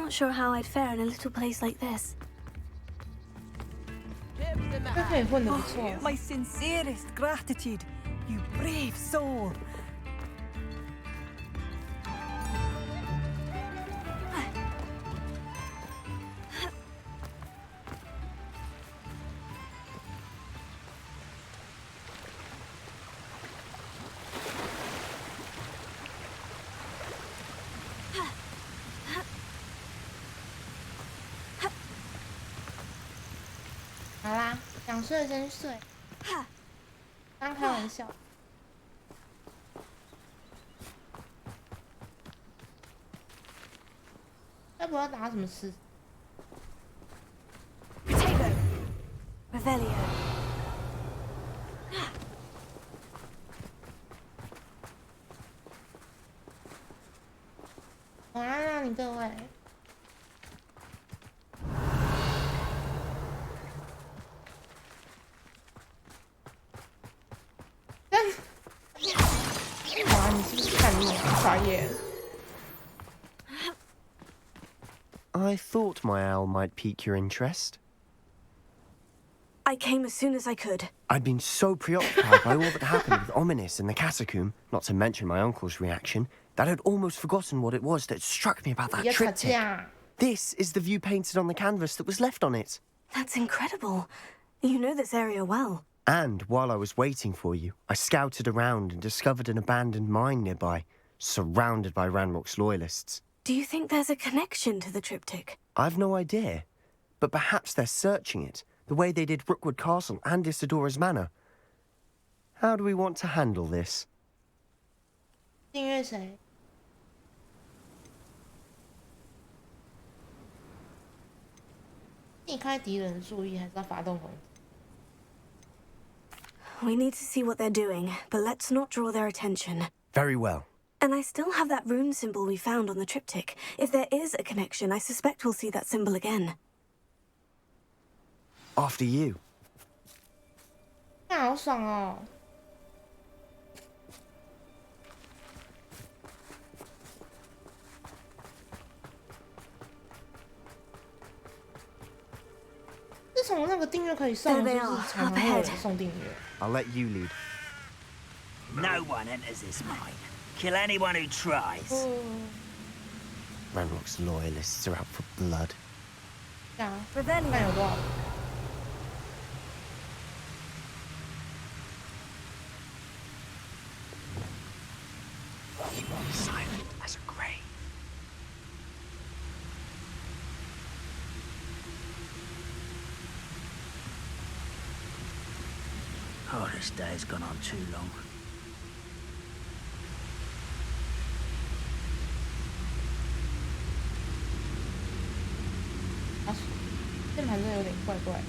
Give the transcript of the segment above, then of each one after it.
not sure how I'd fare in a little place like this. 这可以混得不错。My sincerest gratitude, you brave soul. 好啦，想睡先睡，刚开玩笑。要不要打什么吃？ Potato. Revelio. 晚安啊，你各位。哇，你是不是看腻了？傻眼。 I thought my owl might pique your interest. I came as soon as I could. I'd been so preoccupied by all that happened with Ominis and the catacomb, not to mention my uncle's reaction, that I'd almost forgotten what it was that struck me about that triptych. This is the view painted on the canvas that was left on it. That's incredible. You know this area well. And while I was waiting for you, I scouted around and discovered an abandoned mine nearby, surrounded by Ranrock's loyalists. Do you think there's a connection to the triptych? I've no idea, but perhaps they're searching it, the way they did Rookwood Castle and Isidora's Manor. How do we want to handle this? 订阅谁？避开敌人的注意，还是要发动攻击？ We need to see what they're doing, but let's not draw their attention. Very well. And I still have that rune symbol we found on the triptych. If there is a connection, I suspect we'll see that symbol again. After you. 那好爽哦！自从那个订阅可以送，就是常常会有人送订阅。 I'll let you lead. No one enters this mine. Kill anyone who tries. Ranrock's loyalists are out for blood. 这样，看有多少？ Silent as a grave. Oh, this day's gone on too long. 键盘真的有点怪怪。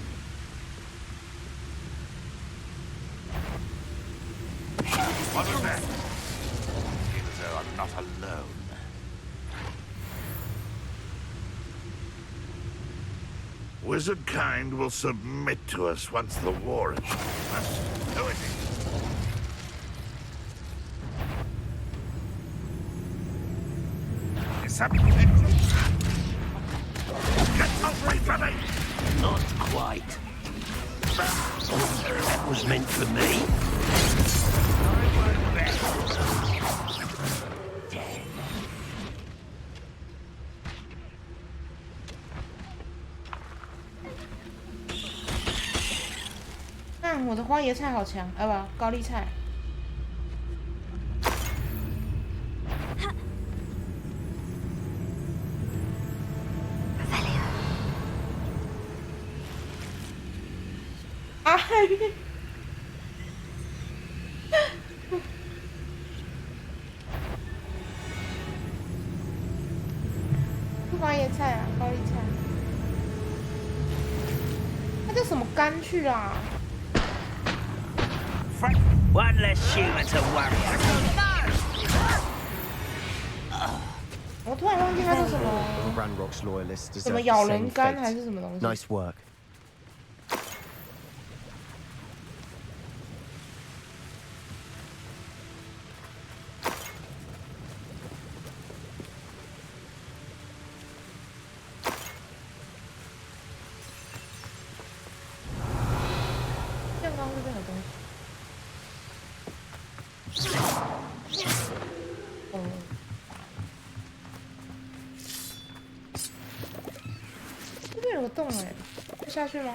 What was that? Seems though I'm not alone. Wizard kind will submit to us once the war is over. Who is it? Is something? Get away from me! Not quite. That was meant for me. Dead. 我的花椰菜好强，不，高丽菜。啊！花椰菜啊，高丽菜。它叫什么干去啊？ One less human to worry. 我突然忘记它是什么， Ranrock's loyalists 什么 deserve 咬 the 人 same 干还 fate. 是什么东西？ Nice work. 动哎，会下去吗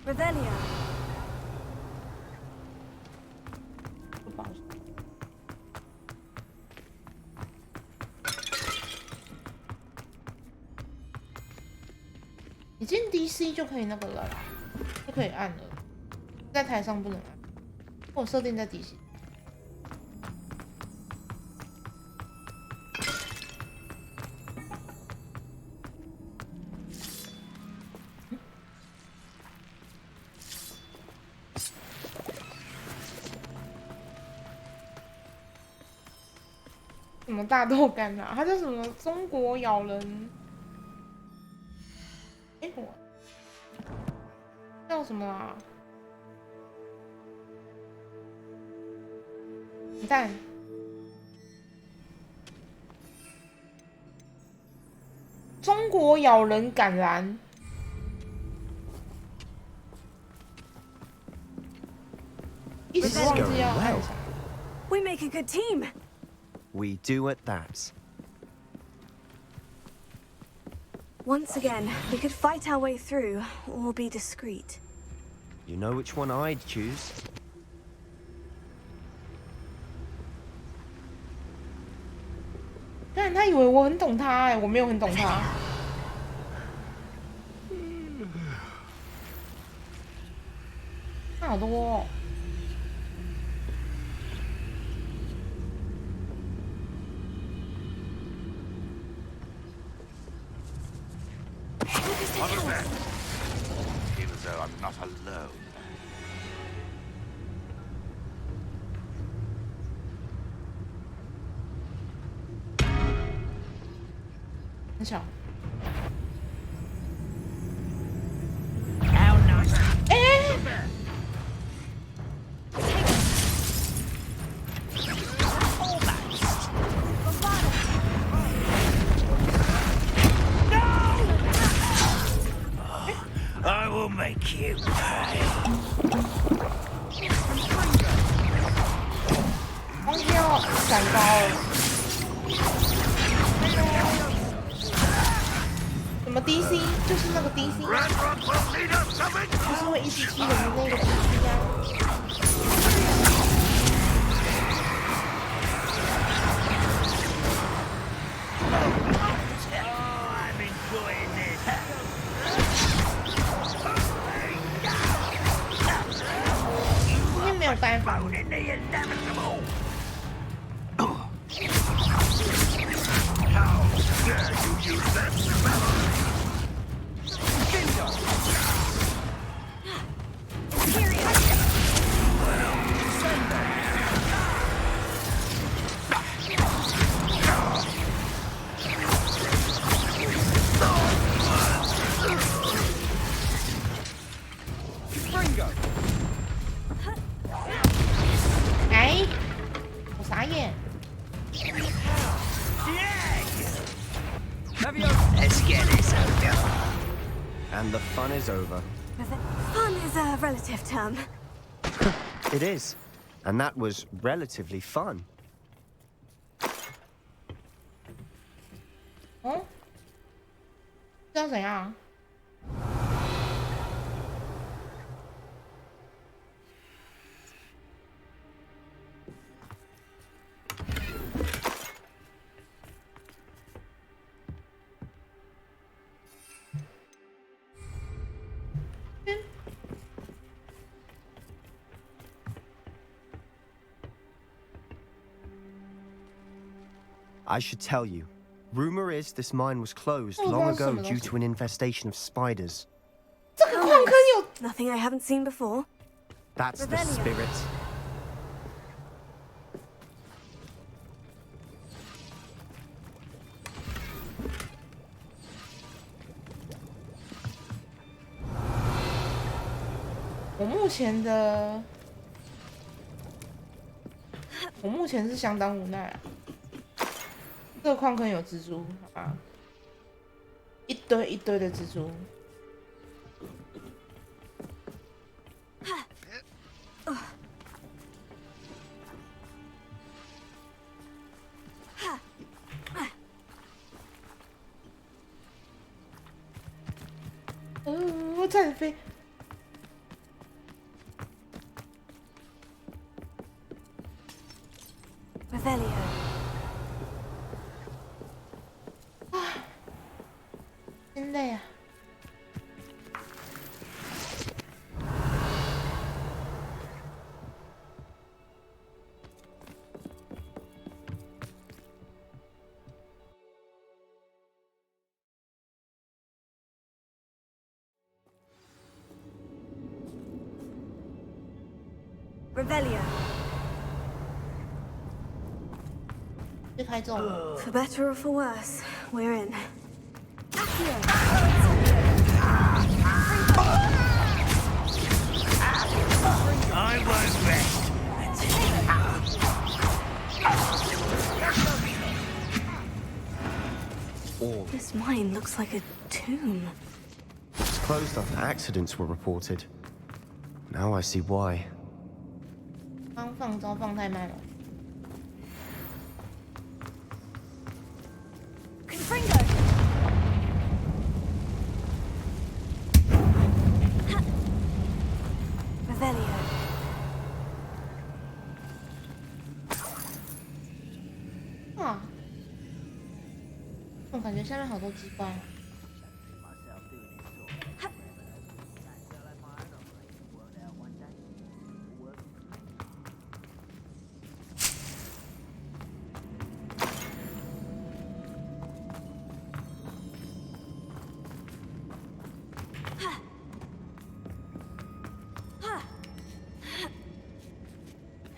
Revelio. 不保守。你进 DC 就可以那个了啦，就可以按了，在台上不能按。我设定在 DC。什么大豆干啊？它叫什么中国咬人？哎、我叫什么啊？蛋。中国咬人橄榄。一时忘记要按啥。We make a good team. We do at that. Once again, we could fight our way through, or be discreet. You know which one I'd choose. 但他以为我很懂他哎，我没有很懂他。他好多哦。What was that? Feel as though I'm not alone. 很小。 How nice. ！I will make you pay. 忘记要闪高了。什么 DC？ 就是那个 DC 啊，就是会一直踢人的那个 DC 啊。Oh, I'm enjoying this. 今天没有单防。 In the inevitable. How dare you use that spell? Ringo. 哎，我傻眼。 Let's get this over. And the fun is over. Fun is a relative term. It is. And that was relatively fun. 哦，这要怎样？I should tell you. Rumor is this mine was closed Oh, long that's ago some due to an infestation of spiders. 这个矿坑有 Nothing I haven't seen before. That's the Rebellion. spirit. 我目前是相当无奈啊。这个矿坑有蜘蛛啊，一堆一堆的蜘蛛。差点飞。Revelio. 真累啊！Revelio. 就开中了。 For better or for worse, we're in. I won't rest. This mine looks like a tomb. It's closed after accidents were reported. Now I see why. 刚放招放太慢了。 Confringo! Revelio. 哇！我感觉下面好多机关。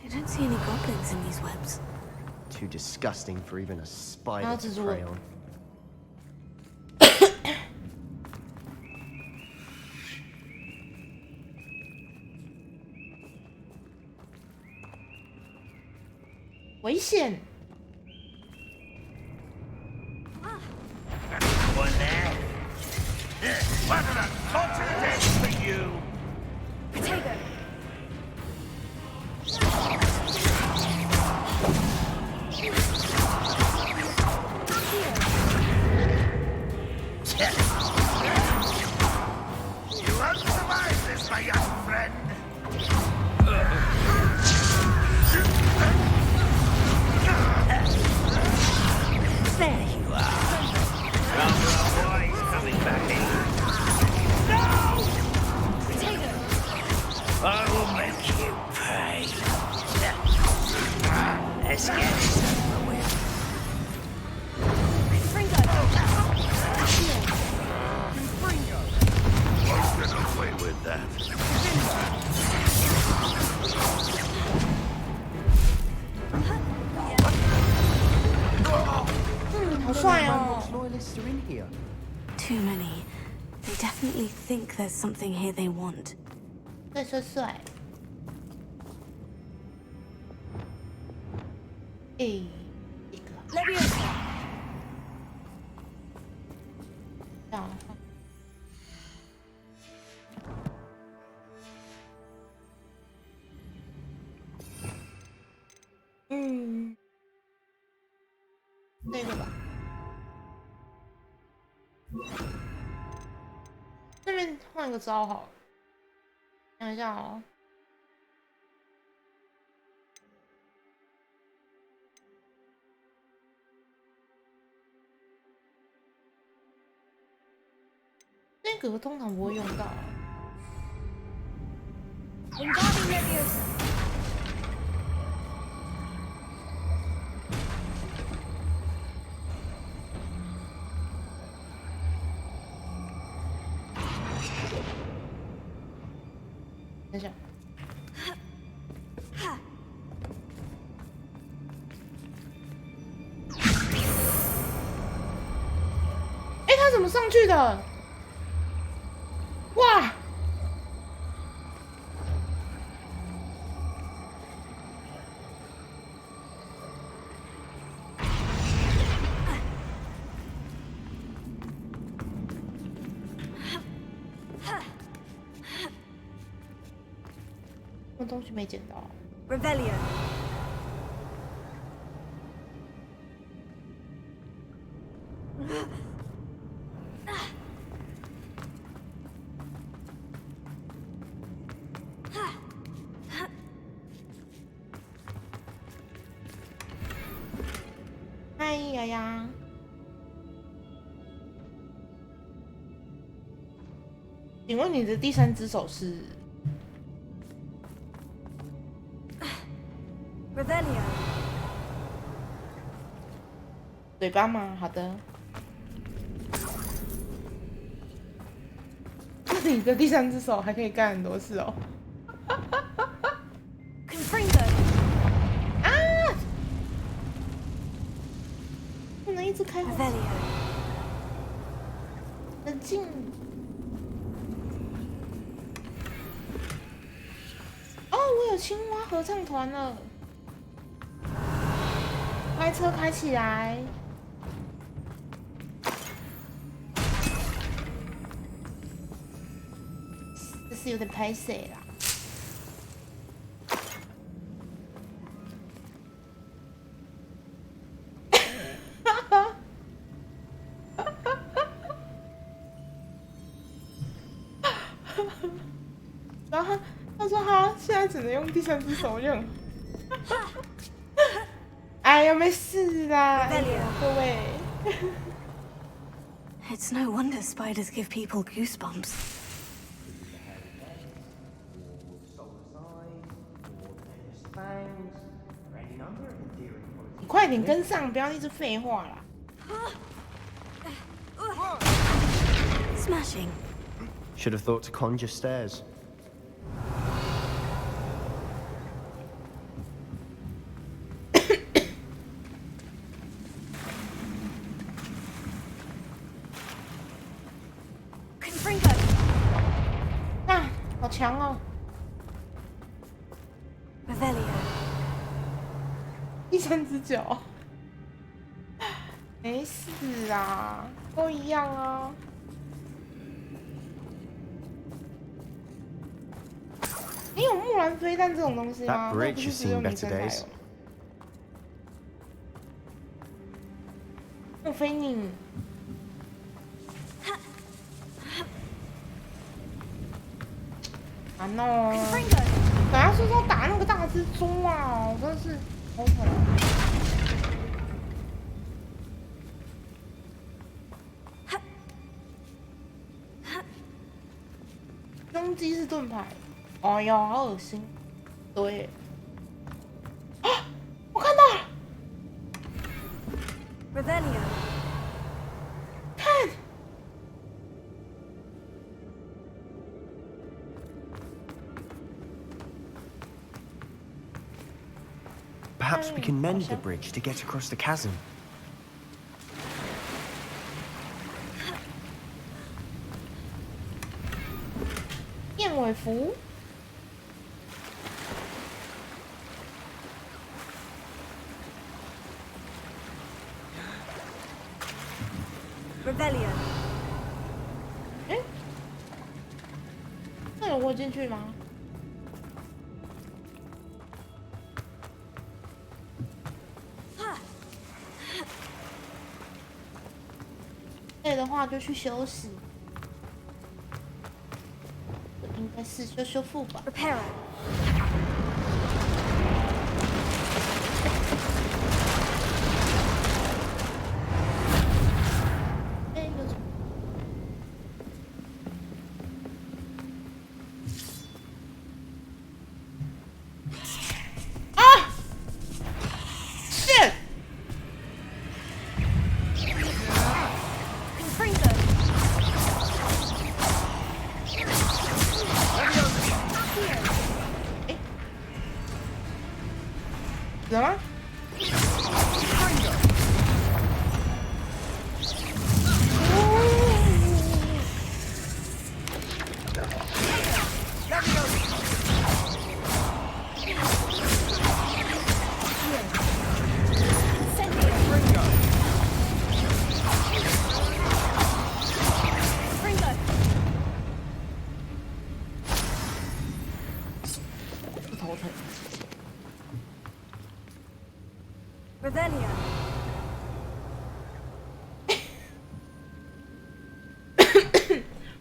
I don't see any goblins in these webs. Too disgusting for even a spider to蜘蛛。 prey on. 危险！ One there. What an unfortunate end for you! Potato! You won't survive this, my young friend! There you are. Rather a boy's coming back in. No! I will make you pay. Let's get this over with. Won't get away with that. 好帅 How 哦 much！ loyalists are in here? Too many. They definitely think there's something here they want. 帅帅帅！哎，一个。 Leviosa! 这样。嗯，这个吧。这边换个招好了，想一下哦。那个通常不会用到。 Wingardium Leviosa! 等一下。哎，他怎么上去的？哇！我东西没捡到。 Revelio. 嗨，丫丫。请问你的第三只手是 Revelio. 嘴巴吗？好的。你的第三只手还可以干很多事哦。Confringo. 啊！不能一直开火。Revelio. 冷静。哦，我有青蛙合唱团了。开车开起来。这是有点拍摄啦。然后他说他现在只能用第三只手，就很哎呀，没事啦，哎呀各位。It's no wonder spiders give people goosebumps. 你快点跟上，不要一直废话啦。Smashing. Should have thought to conjure stairs. Confringo. 啊，好强哦！ Revelio. 第三只脚，没事啦，都一样啊。你有木兰飞弹这种东西吗？ That 那 bridge 不是 has 只有 seen 女 better 生才 days. 有。莫非你？啊 no！ 本来说说打那个大蜘蛛啊，我真的是头疼。胸肌是盾牌，哎呦，好恶心！对，啊，我看到了， Revelio. 看， Perhaps we can mend the bridge to get across the chasm. 燕尾服。 Revelio. 哎，那有我进去吗？累的话就去休息，应该是修复吧。 Reparo. 哎，有什么？啊！shit！ Confringo. 哎，怎么了？ Confringo. 不头疼。 Revelio.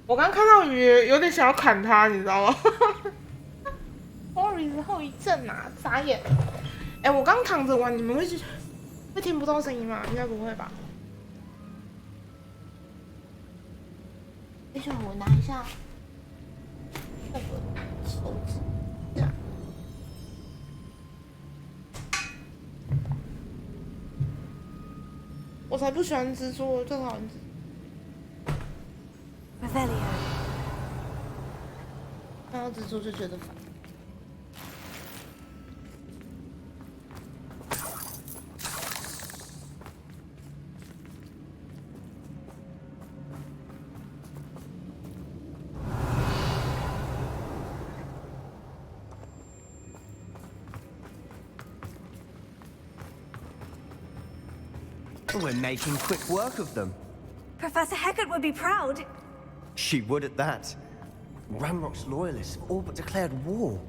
我刚看到鱼，有点想要砍它，你知道吗 ？Boris 后遗症啊，傻眼。哎，我刚躺着玩，你们会去？会听不到声音吗？应该不会吧。等一下，我拿一下那个手指，这样。我才不喜欢蜘蛛，我最讨厌蜘蛛。Revelio. 看到蜘蛛就觉得烦。We're making quick work of them. Professor Hecat would be proud. She would at that. Ramrock's loyalists have all but declared war.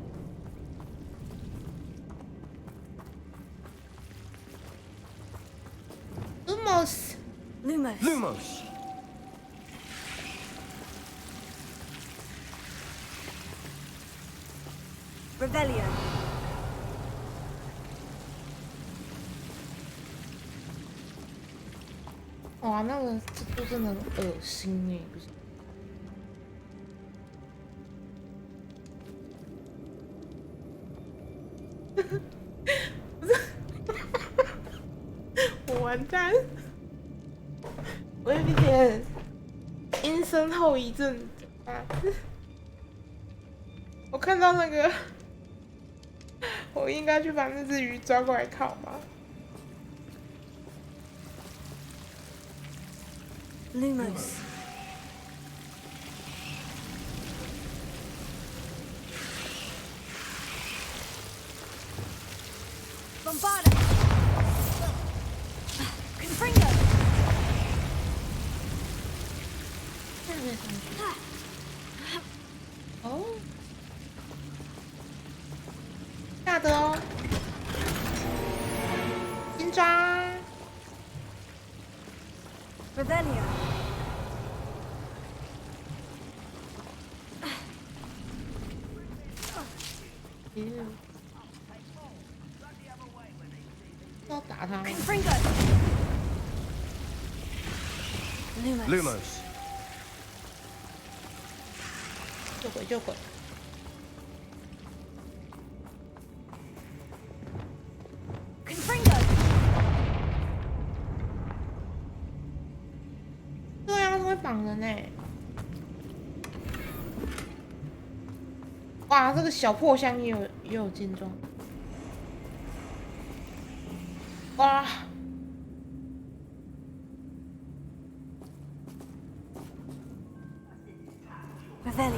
Lumos. Lumos. Lumos! Revelio. 哇，那个蜘蛛真的很恶心耶！不是，我完蛋，我有一点阴森后遗症啊！我看到那个，我应该去把那只鱼抓过来烤吗？ Lumos. Bombarda. Confringo. 哦，下的哦，金抓。 Revelio.要打他。 Confringo. Lumos. Lumos. 救鬼救鬼！ Confringo. 对啊，他会绑人呢。哇，这个小破箱也有金装。哇！ Revelio.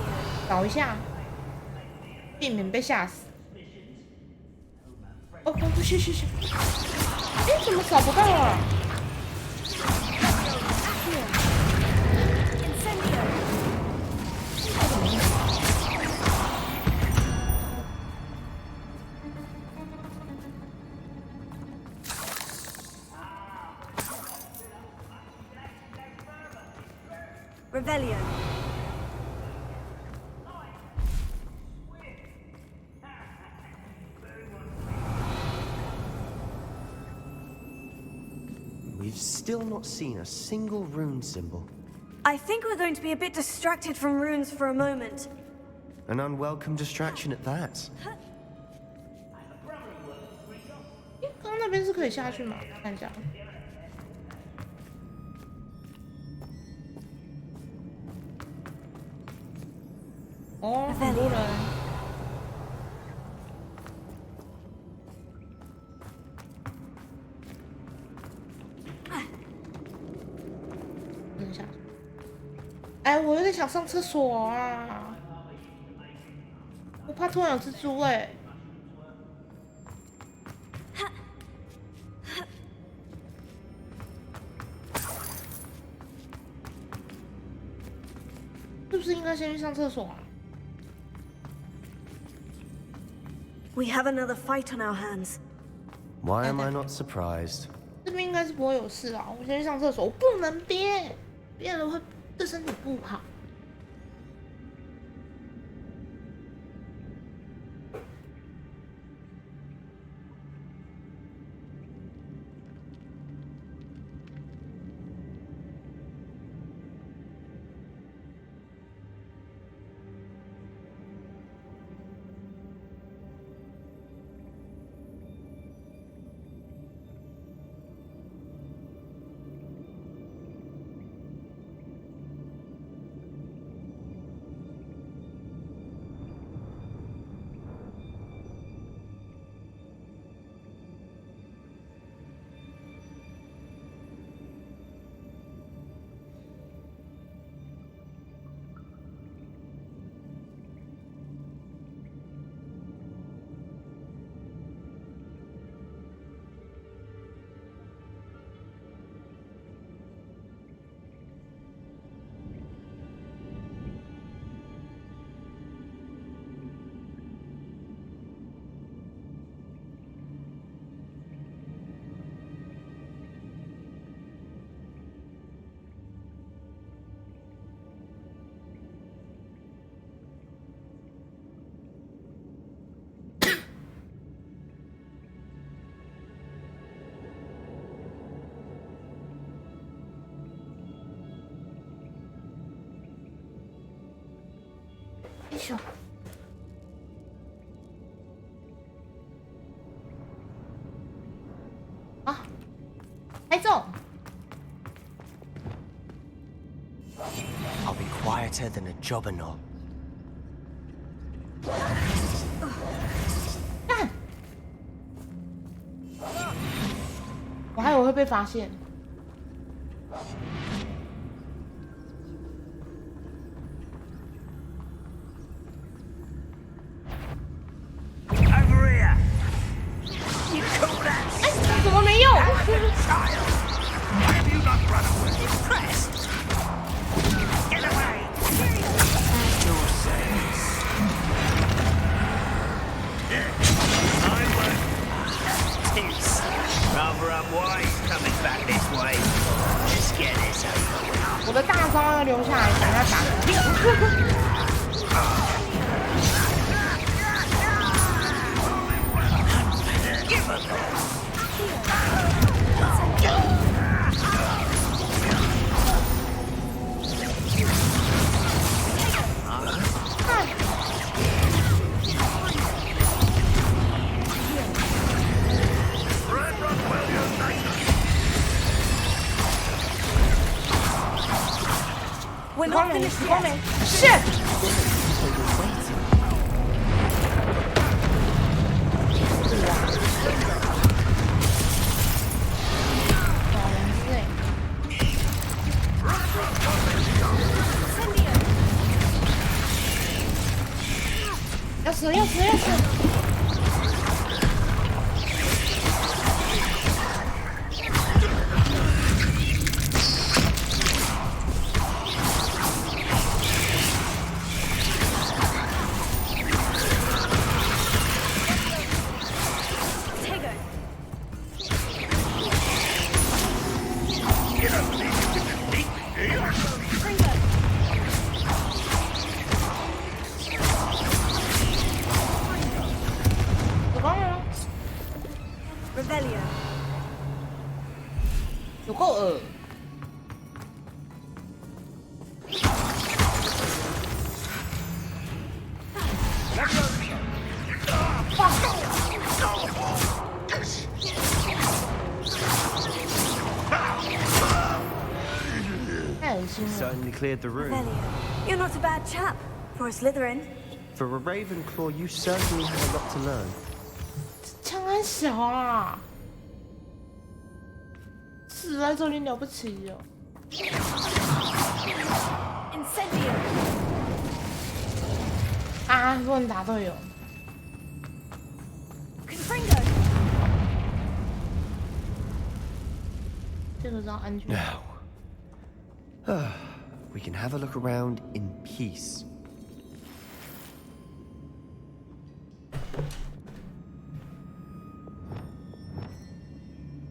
找一下，避免被吓死。哦，不是，哎，怎么找不到啊？ Incendio. Revelio. We've still not seen a single rune symbol. I think we're going to be a bit distracted from runes for a moment. An unwelcome distraction at that. 刚刚那边是可以下去吗？看一下。哦，很多人。等一下。哎，我有点想上厕所啊！我怕突然有蜘蛛哎。 是不是应该先去上厕所啊？ We have another fight on our hands. Why am I not surprised? 这边应该是不会有事啊。我先去上厕所，我不能憋，憋了会对身体不好。咻！啊，猜中！ I'll be quieter than a jobberknoll. 干！我还以为会被发现。 Over here! You call that? 哎，怎么没用？ Child! Why have you not run away? Impressed! Get away! Your sense. I won't. Tis. Rather unwise coming back this way. Just get this over with. 我的大招要留下来，等他打。Give us We're 光 not 没， finished 光没 yet. ，shit！要死！要死！要死！ Revelio. 有够恶！太恶心了！ Certainly cleared the room. Revelio. You're not a bad chap for a Slytherin. For a Ravenclaw, you certainly have a lot to learn. 枪很小啊，死在这里了不起哦！ Incendio. 啊，不能打队友。 Confringo. 这个招安全。 Now, we can have a look around in peace.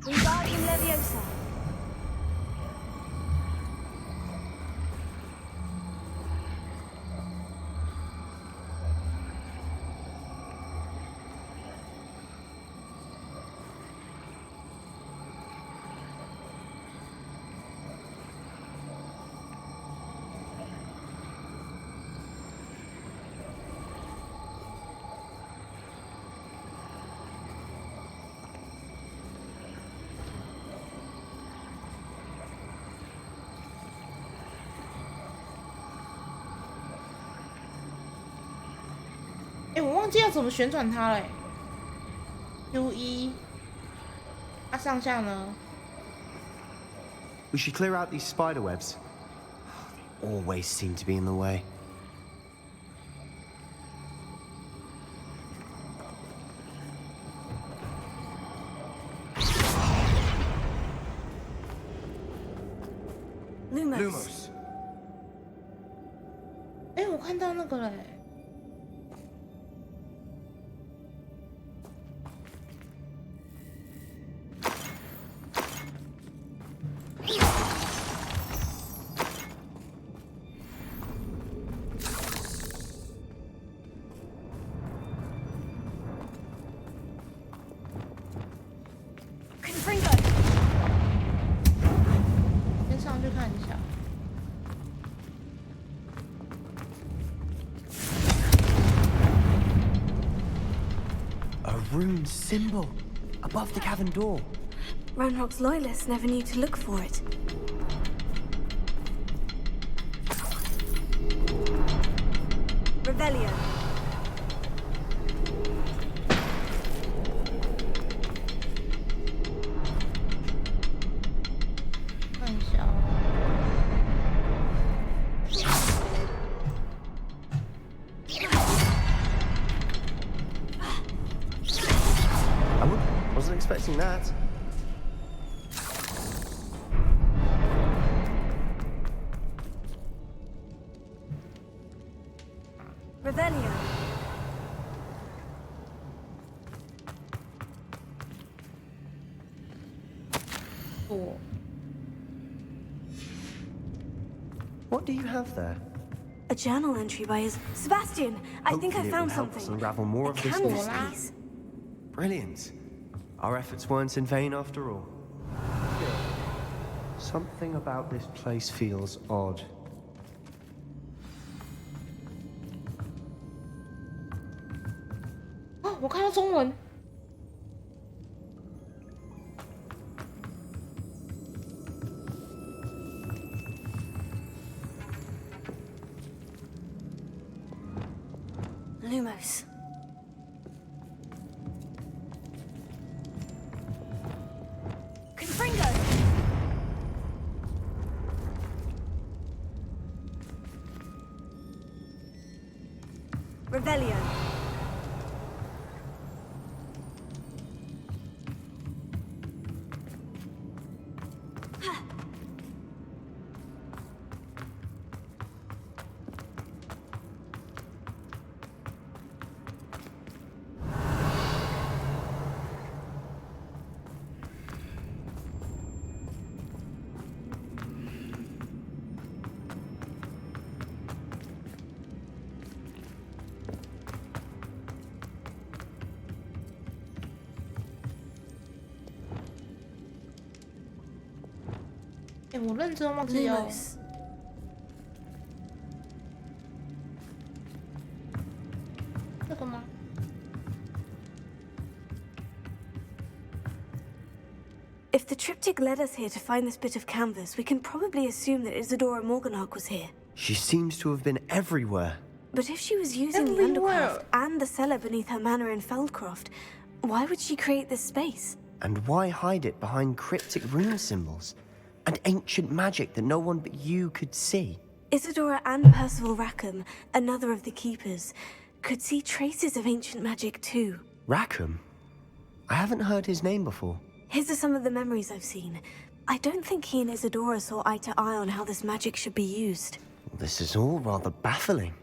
Wingardium Leviosa.哎，我忘记要怎么旋转它嘞。Q1，它上下呢？ We should clear out these spider webs. They always seem to be in the way. Lumos. 哎，我看到那个嘞。 Confringo. 先上去看一下。A rune symbol above the cavern door. Ranrock's loyalists never knew to look for it. Revelio. 看一下哦。Wasn't expecting that. Revelio. Oh. What do you have there? A journal entry by his... Sebastian! I think I Hopefully it found will help us something. unravel more A of this canvas mystery. piece. Brilliant. Our efforts weren't in vain after all. Something about this place feels odd. Oh, 我看到中文。Lumos. Confringo! Revelio.我认真忘记要。 Lumos. 这个吗？ If the triptych led us here to find this bit of canvas, we can probably assume that Isadora Morganach was here. She seems to have been everywhere. But if she was using the Everywhere. Undercroft and the cellar beneath her manor in Feldcroft, why would she create this space? And why hide it behind cryptic rune symbols? And ancient magic that no one but you could see? Isadora and Percival Rackham, another of the Keepers, could see traces of ancient magic too. Rackham? I haven't heard his name before. His are some of the memories I've seen. I don't think he and Isadora saw eye to eye on how this magic should be used. This is all rather baffling.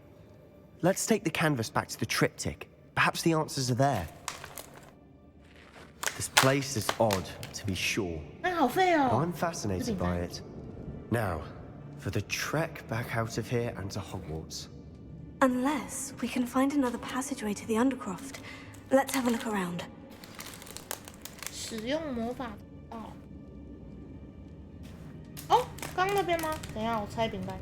Let's take the canvas back to the triptych. Perhaps the answers are there. This place is odd, to be sure. 那好废哦。 I'm fascinated by it. Now, for the trek back out of here and to Hogwarts. Unless we can find another passageway to the Undercroft. Let's have a look around. 使用魔法哦。哦，刚刚那边吗？等一下，我拆饼干。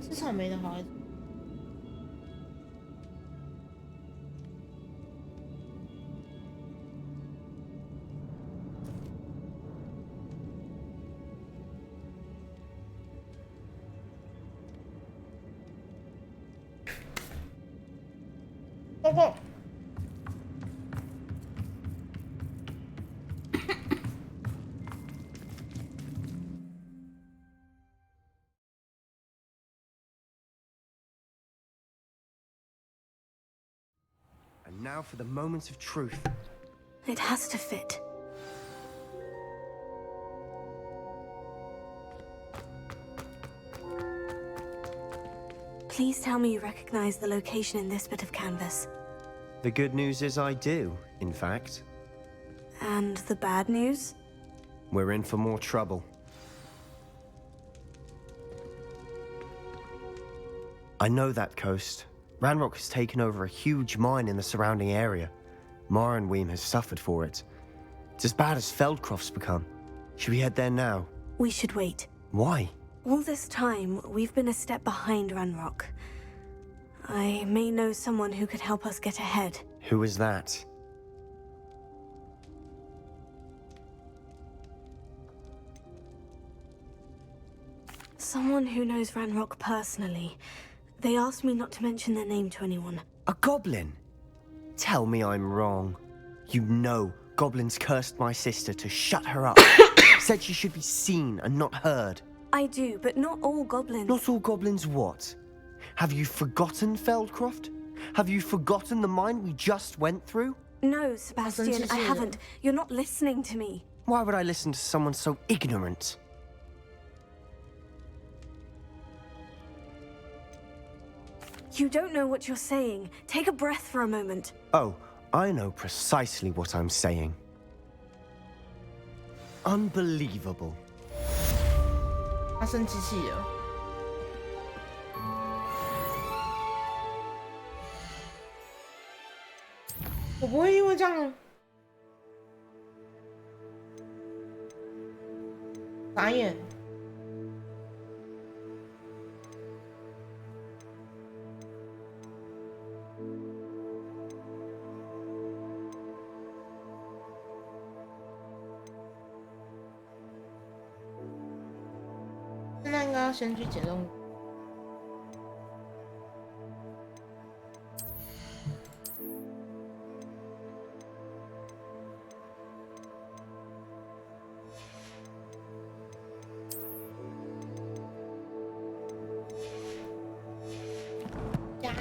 吃草莓的好孩子。报告。And now for the moment of truth. It has to fit. Please tell me you recognize the location in this bit of canvas. The good news is I do, in fact. And the bad news? We're in for more trouble. I know that coast. Ranrock has taken over a huge mine in the surrounding area. Morinweem has suffered for it. It's as bad as Feldcroft's become. Should we head there now? We should wait. Why? All this time, we've been a step behind Ranrock. I may know someone who could help us get ahead. Who is that? Someone who knows Ranrock personally. They asked me not to mention their name to anyone. A goblin? Tell me I'm wrong. You know goblins cursed my sister to shut her up. Said she should be seen and not heard. I do, but not all goblins. Not all goblins what? Have you forgotten Feldcroft? Have you forgotten the mine we just went through? No, Sebastian, I haven't. You're not listening to me. Why would I listen to someone so ignorant? You don't know what you're saying. Take a breath for a moment. Oh, I know precisely what I'm saying. Unbelievable. 他生气气了。我不会因为这样傻眼。现在应该要先去解任务。加。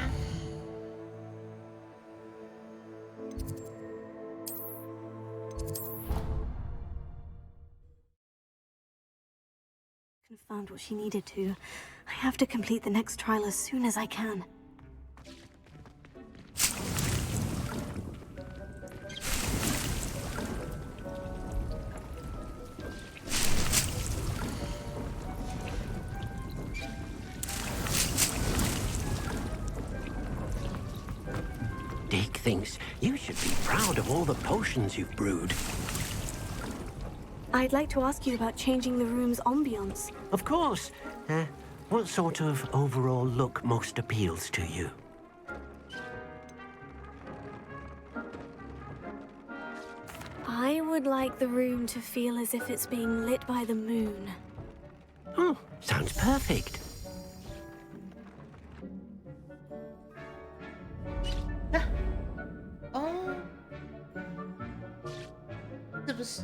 Found what she needed to. I have to complete the next trial as soon as I can. Dick thinks you should be proud of all the potions you've brewed. I'd like to ask you about changing the room's ambiance. Of course. What sort of overall look most appeals to you? I would like the room to feel as if it's being lit by the moon. Oh, sounds perfect. 哦，是不是？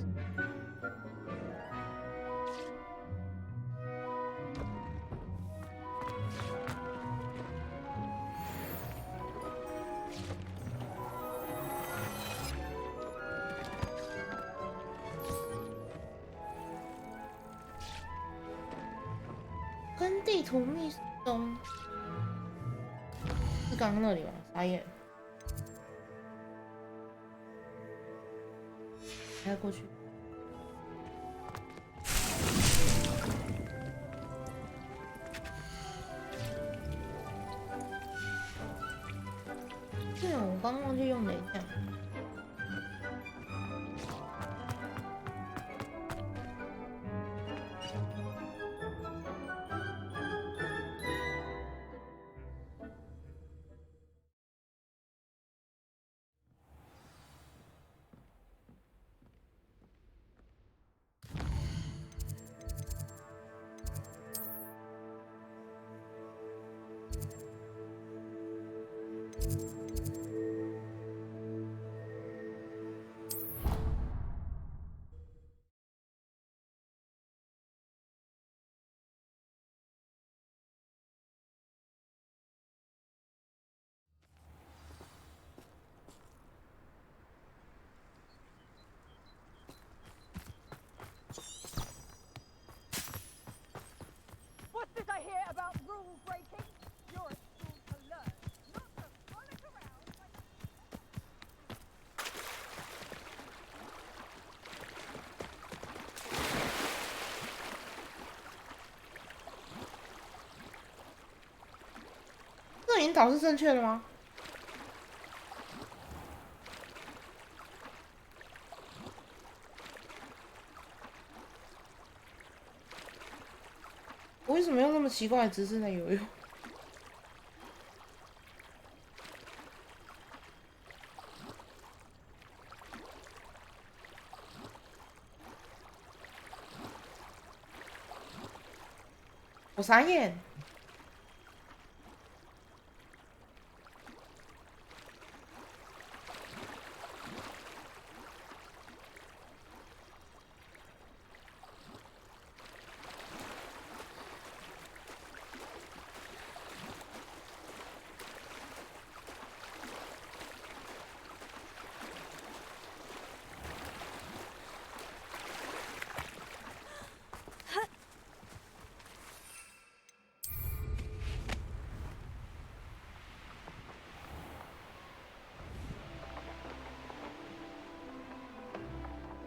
跟地图密中是刚刚那里吗？傻眼。开过去。对啊，我刚忘记用雷将。What's this I hear about rule breaking? You're at school to learn, not to frolic around like a... 这引导是正确的吗？为什么用那么奇怪的姿势在游泳？我傻眼。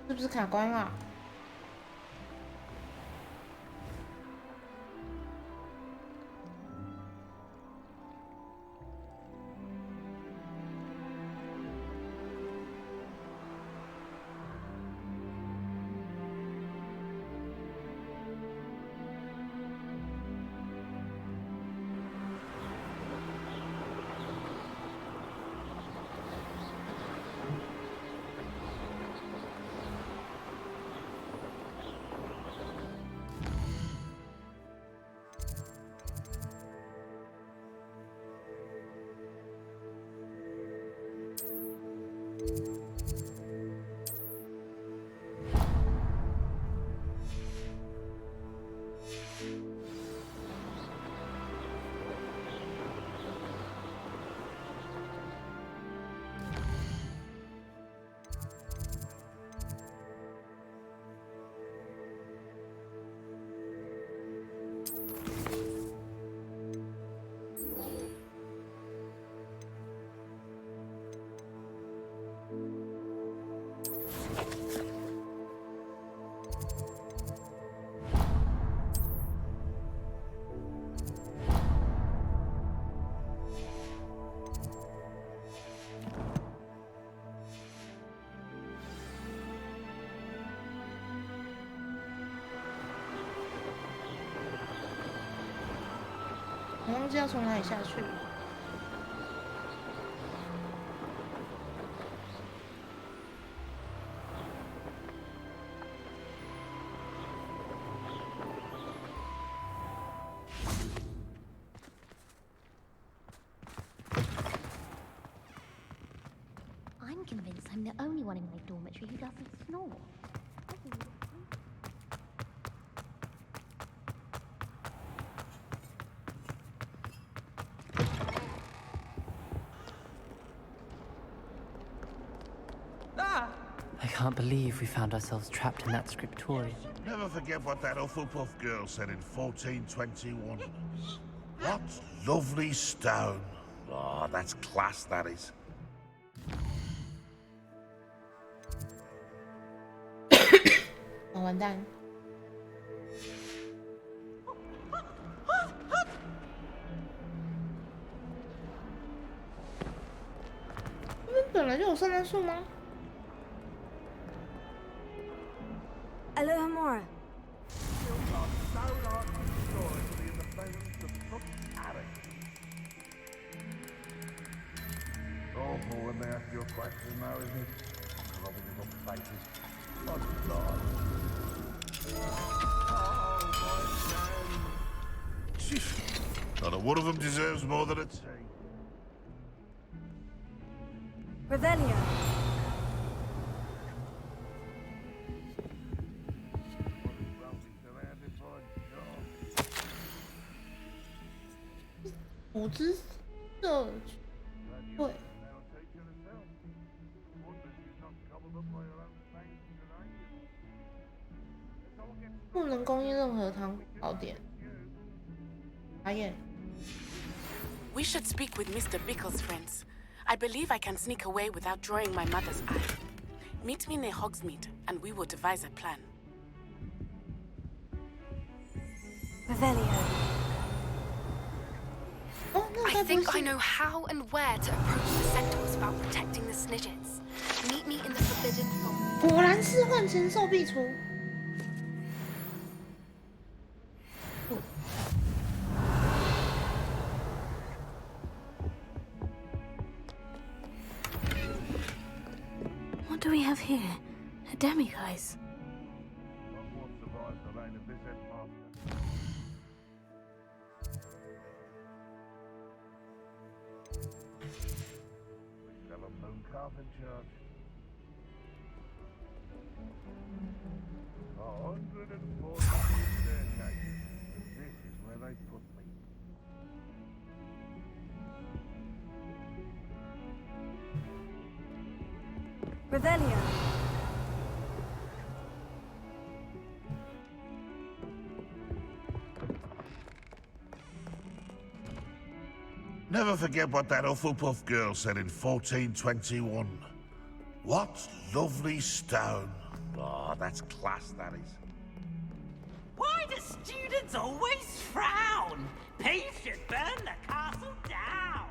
是不是卡关了？我忘记要从哪里下去。I'm convinced I'm the only one in my dormitory who doesn't snore. I can't believe we found ourselves trapped in that scriptorium. Never forget what that Hufflepuff girl said in 1421. What lovely stone. Oh, that's class, that is. 哦，完蛋！这边本来就有圣诞树吗？ Alohomora. Awful when they ask your questions now, isn't it? Rubbing it up faces. Oh, Lord. Not a one of them deserves more than a tea. Revelio. 组织社会。不能供应任何糖宝典。打眼。 We should speak with Mr. Bickle's friends. I believe I can sneak away without drawing my mother's eye. Meet me near Hogsmeade, and we will devise a plan. Revelio. I think I know how and where to approach the centaurs about protecting the Snidgets. Meet me in the Forbidden Vault. 果然是换禽兽必出。here? A demiguise. Hogwarts survives the reign of this headmaster. Telephone carving church. 140 staircases, and this is where they put me. Revelio. Never forget what that Hufflepuff girl said in 1421. What lovely stone. Oh, that's class, that is. Why do students always frown? Peace should burn the castle down.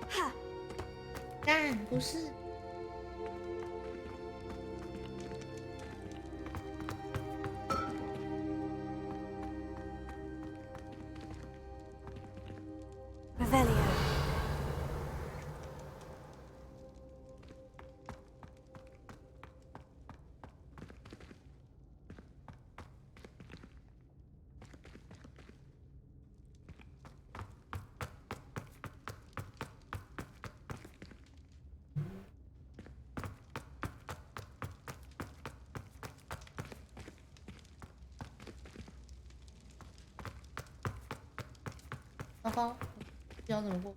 Ha! 但不是。Revelio.糟糕，这要怎么过？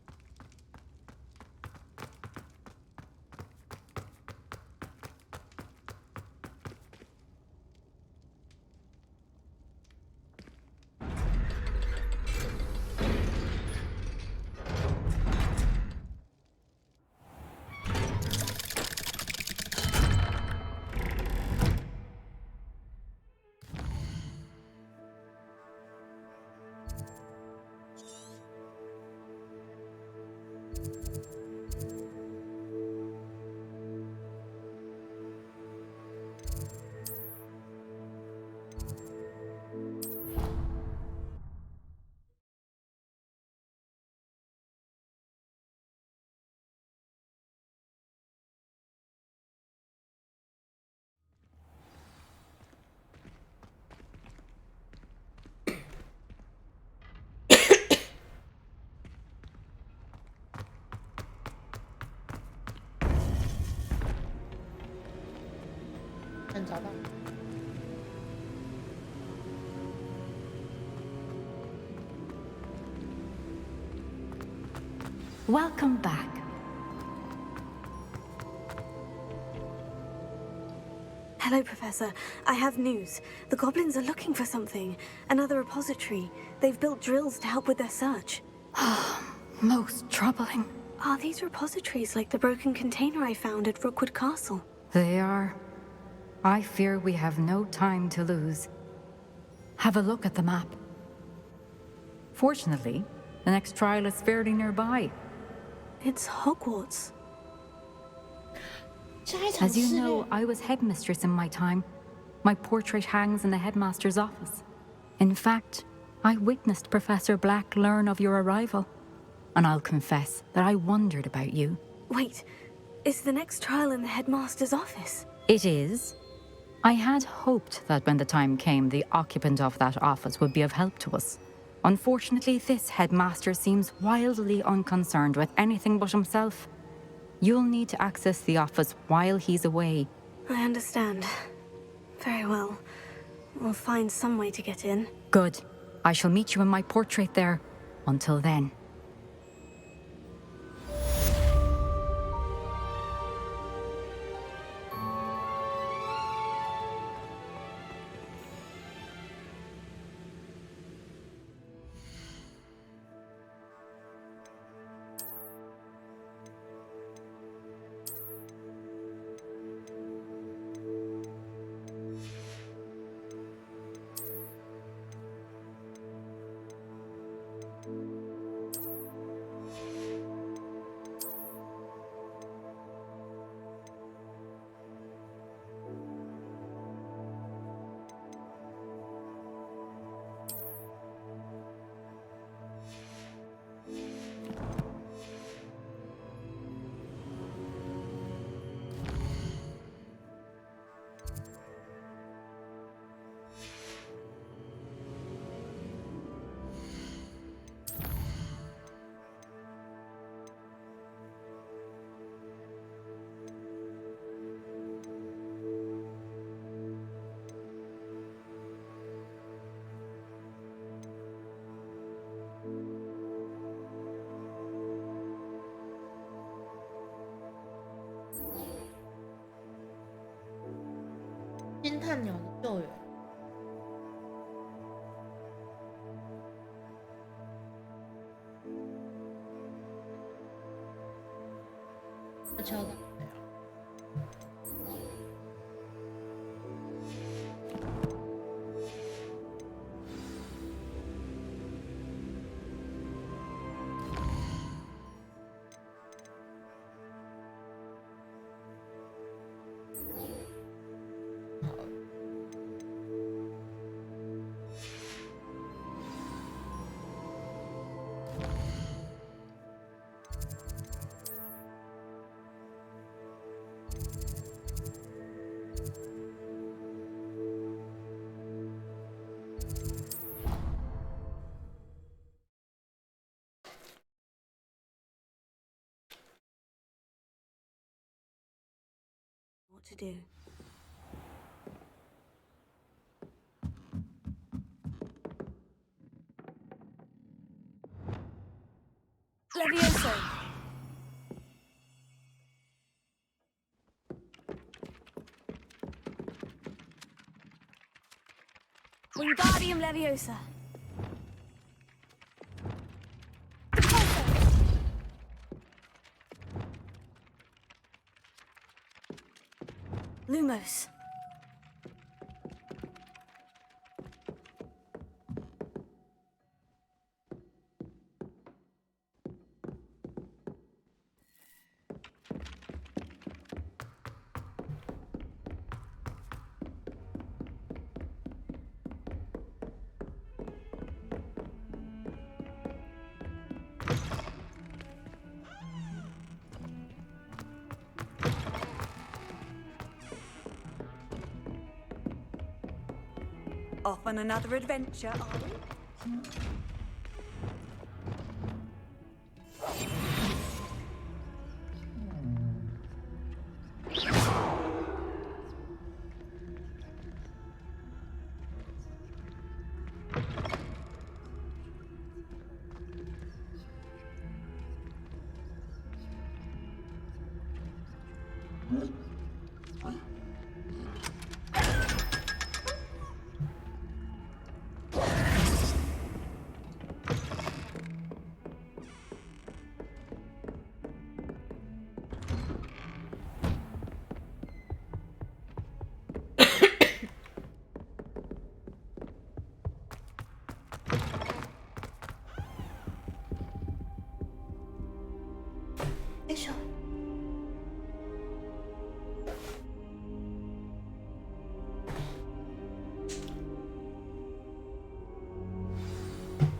找到。Welcome back. Hello, Professor. I have news. The goblins are looking for something. Another repository. They've built drills to help with their search. Most troubling. Are these repositories like the broken container I found at Rookwood Castle? They are. I fear we have no time to lose. Have a look at the map. Fortunately, the next trial is fairly nearby. It's Hogwarts. As you know, I was headmistress in my time. My portrait hangs in the headmaster's office. In fact, I witnessed Professor Black learn of your arrival. And I'll confess that I wondered about you. Wait, is the next trial in the headmaster's office? It is. I had hoped that when the time came, the occupant of that office would be of help to us. Unfortunately, this headmaster seems wildly unconcerned with anything but himself. You'll need to access the office while he's away. I understand. Very well. We'll find some way to get in. Good. I shall meet you in my portrait there. Until then. 金探鸟的救援。他敲到没有？What to do? Levioso. Wingardium Leviosa. Lumos. Off on another adventure, are we?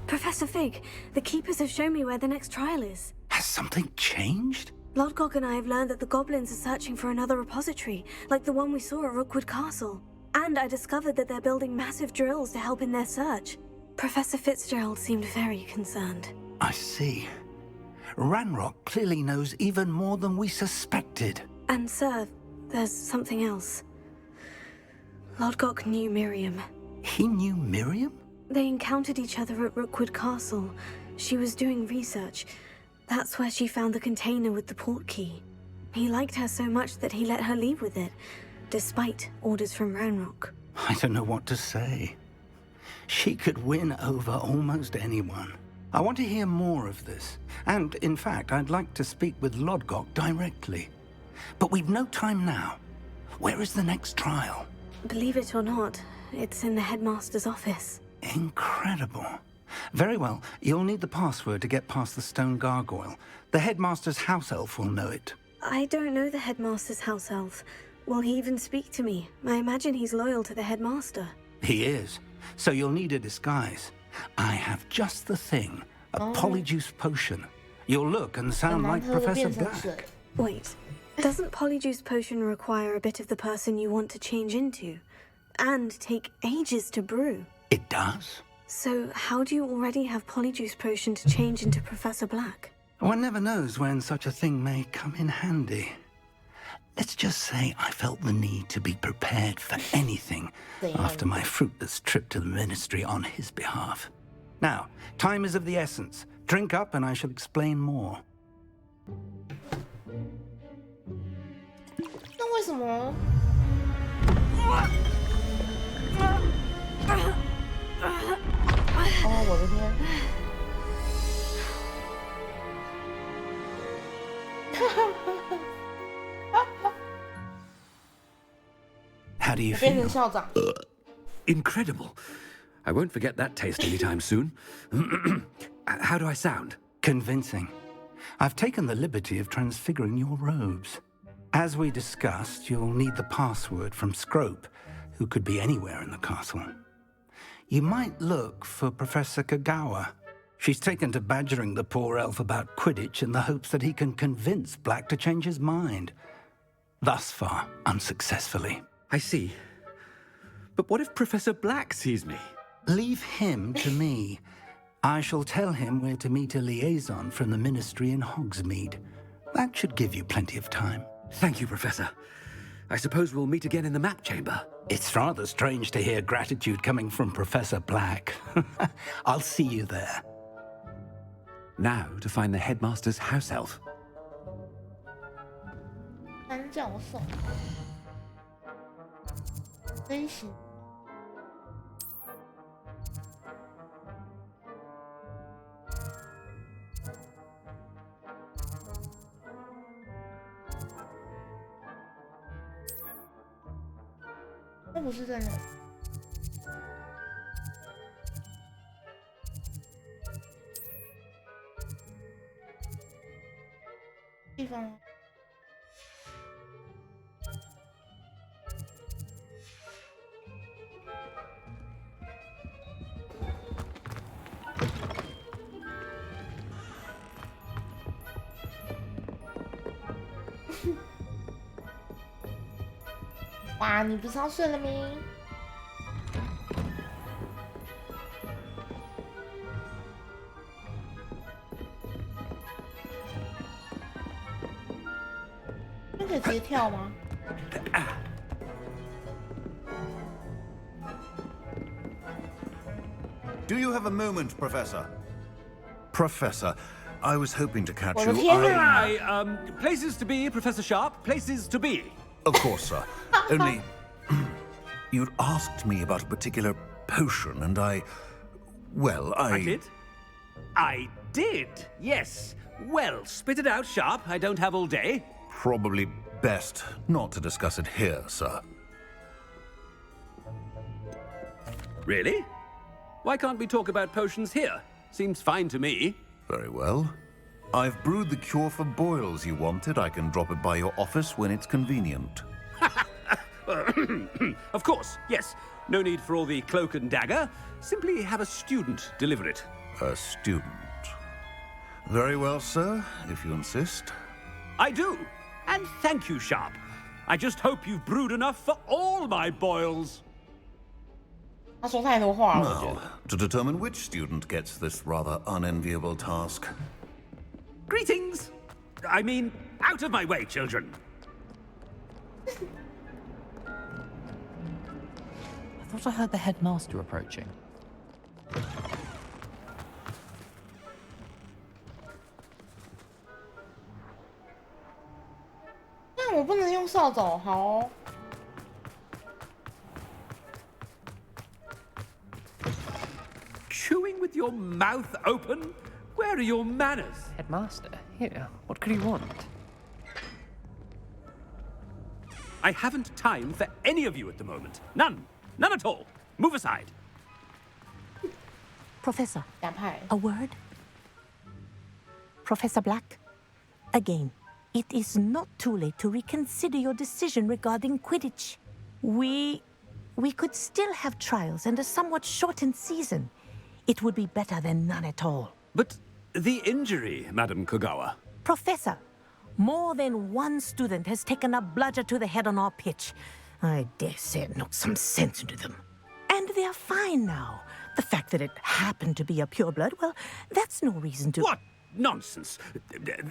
Professor Fig, the Keepers have shown me where the next trial is. Has something changed? Lodgok and I have learned that the goblins are searching for another repository, like the one we saw at Rookwood Castle. And I discovered that they're building massive drills to help in their search. Professor Fitzgerald seemed very concerned. I see. Ranrock clearly knows even more than we suspected. And sir, there's something else. Lodgok knew Miriam. He knew Miriam? They encountered each other at Rookwood Castle. She was doing research. That's where she found the container with the port key. He liked her so much that he let her leave with it, despite orders from Ranrock. I don't know what to say. She could win over almost anyone. I want to hear more of this. And, in fact, I'd like to speak with Lodgok directly. But we've no time now. Where is the next trial? Believe it or not, it's in the headmaster's office. Incredible. Very well. You'll need the password to get past the stone gargoyle. The headmaster's house elf will know it. I don't know the headmaster's house elf. Will he even speak to me? I imagine he's loyal to the headmaster. He is. So you'll need a disguise. I have just the thing. A polyjuice potion. You'll look and sound like Professor Black. Wait. Doesn't polyjuice potion require a bit of the person you want to change into? And take ages to brew? It does. So how do you already have polyjuice potion to change into Professor Black? One never knows when such a thing may come in handy. Let's just say I felt the need to be prepared for anything after my fruitless trip to the Ministry on his behalf. Now, time is of the essence. Drink up and I shall explain more. 那为什么？ How do you 变成 feel? 校长。 Incredible. I won't forget that taste anytime soon. How do I sound? Convincing. I've taken the liberty of transfiguring your robes. As we discussed, you'll need the password from Scrope, who could be anywhere in the castle. You might look for Professor Kagawa. She's taken to badgering the poor elf about Quidditch in the hopes that he can convince Black to change his mind. Thus far, unsuccessfully. I see. But what if Professor Black sees me? Leave him to me. I shall tell him where to meet a liaison from the Ministry in Hogsmeade. That should give you plenty of time. Thank you, Professor. I suppose we'll meet again in the map chamber. It's rather strange to hear gratitude coming from Professor Black. I'll see you there. Now to find the headmaster's house elf. 男教授，飞行。那不是在哪？地方。哇，你不是要睡了没？这可以直接跳吗？ Do you have a moment, Professor? Professor, I was hoping to catch 我的 you. 天哪！ Places to be, Professor Sharp. Places to be. Of course, sir. Only you'd asked me about a particular potion, and well, I did? I did, yes. Well, spit it out, Sharp. I don't have all day. Probably best not to discuss it here, sir. Really? Why can't we talk about potions here? Seems fine to me. Very well. I've brewed the cure for boils you wanted. I can drop it by your office when it's convenient. Of course, yes. No need for all the cloak and dagger. Simply have a student deliver it. A student. Very well, sir, if you insist. I do. And thank you, Sharp. I just hope you've brewed enough for all my boils. 他说太多话了，我觉 Now, 得。 to determine which student gets this rather unenviable task. Greetings. I mean, out of my way, children. I thought I heard the headmaster approaching. 但我不能用扫帚，好哦。 Chewing with your mouth open? Where are your manners? Headmaster, here. What could he want? I haven't time for any of you at the moment. None. None at all. Move aside. Professor, 打牌。 a word? Professor Black, again, it is not too late to reconsider your decision regarding Quidditch. We could still have trials and a somewhat shortened season. It would be better than none at all. But the injury, Madam Kogawa. Professor, more than one student has taken a bludger to the head on our pitch. I dare say it knocked some sense into them. And they're fine now. The fact that it happened to be a pureblood, well, that's no reason to... What nonsense!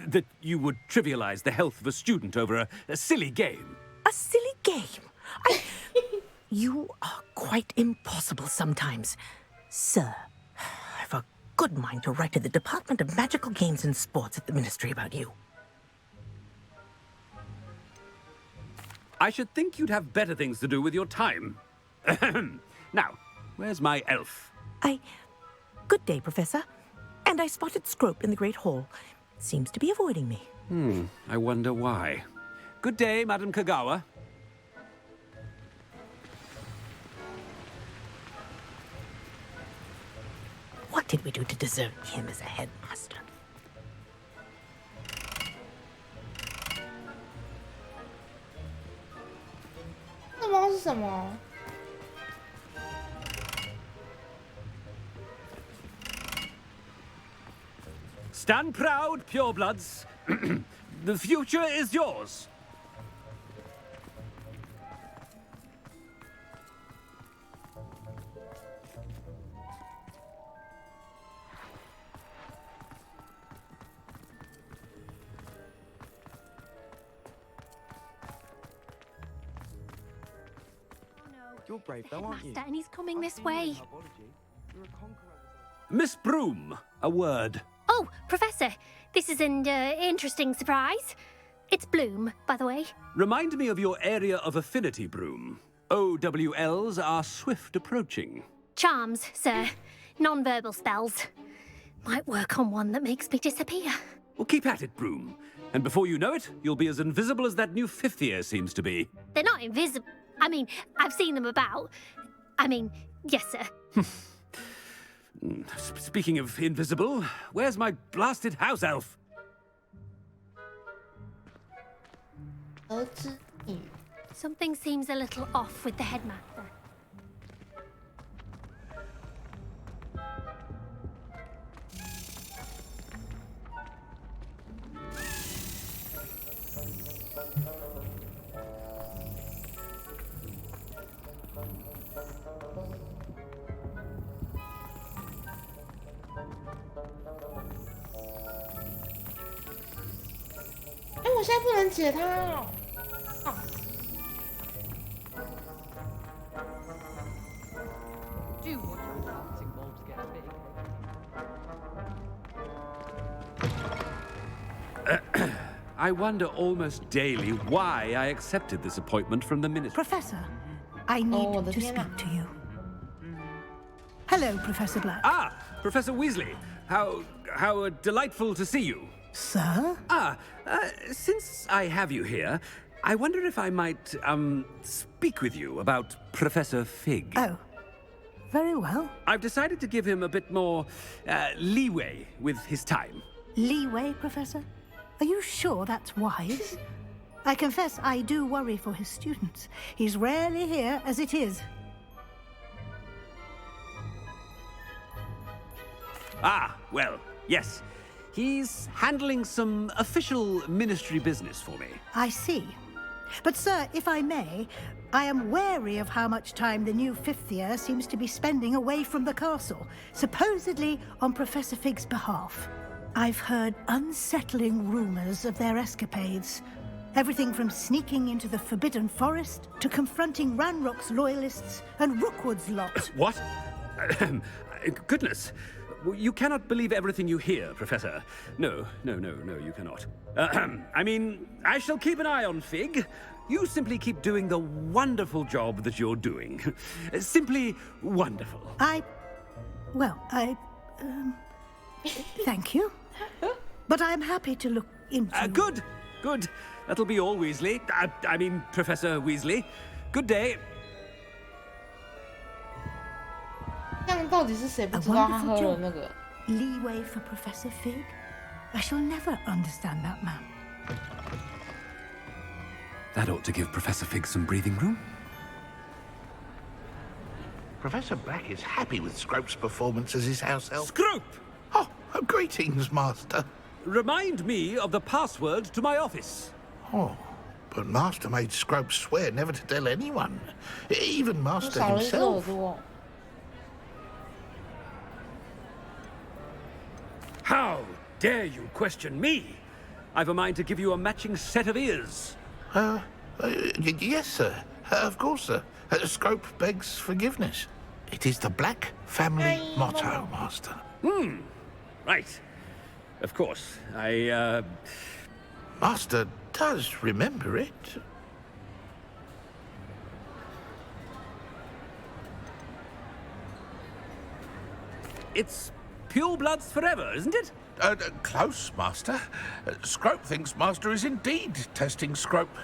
That you would trivialize the health of a student over a silly game. A silly game? You are quite impossible sometimes. Sir, I've a good mind to write to the Department of Magical Games and Sports at the Ministry about you. I should think you'd have better things to do with your time. Now, where's my elf? Good day, Professor. And I spotted Scrope in the Great Hall. Seems to be avoiding me. I wonder why. Good day, Madam Kagawa. did we do to deserve him as a headmaster? 那猫是什么？ Stand proud, purebloods. The future is yours. You're brave, though, aren't you? And he's coming this way. Miss Broom, a word. Oh, Professor, this is an interesting surprise. It's Bloom, by the way. Remind me of your area of affinity, Broom. OWLs are swift approaching. Charms, sir. Non-verbal spells. Might work on one that makes me disappear. Well, keep at it, Broom. And before you know it, you'll be as invisible as that new fifth year seems to be. They're not invisible. I mean, I've seen them about. I mean, yes, sir. Speaking of invisible, where's my blasted house elf? Something seems a little off with the headmaster. Eh, 我现在不能解它哦。Do watch your dancing bulbs get big. I wonder almost daily why I accepted this appointment from the minister. Professor, I need to speak to you. Hello, Professor Black. Ah, Professor Weasley. How delightful to see you. Sir? Since I have you here, I wonder if I might, speak with you about Professor Fig. Oh, very well. I've decided to give him a bit more, leeway with his time. Leeway, Professor? Are you sure that's wise? I confess I do worry for his students. He's rarely here as it is. Ah, well, yes. He's handling some official ministry business for me. I see. But, sir, if I may, I am wary of how much time the new fifth year seems to be spending away from the castle, supposedly on Professor Fig's behalf. I've heard unsettling rumors of their escapades. Everything from sneaking into the Forbidden Forest to confronting Ranrock's loyalists and Rookwood's lot. What? Goodness. You cannot believe everything you hear, Professor. No, you cannot. I mean, I shall keep an eye on Fig. You simply keep doing the wonderful job that you're doing. Simply wonderful. Thank you. But I'm happy to look into... Good. That'll be all, Weasley. I mean, Professor Weasley. Good day. 这样到底是谁不知道他喝了那个 leeway for Professor Fig? I shall never understand that man. That ought to give Professor Fig some breathing room. Professor Black is happy with Scrope's performance as his house elf. Scrope! Oh, greetings, Master. Remind me of the password to my office. Oh, but Master made Scrope swear never to tell anyone, even Master himself. How dare you question me? I've a mind to give you a matching set of ears. Yes, sir. Of course, sir. Scrope begs forgiveness. It is the Black family motto, Master. Right. Of course. Master does remember it. It's purebloods forever, isn't it? Close, Master. Scrope thinks Master is indeed testing Scrope.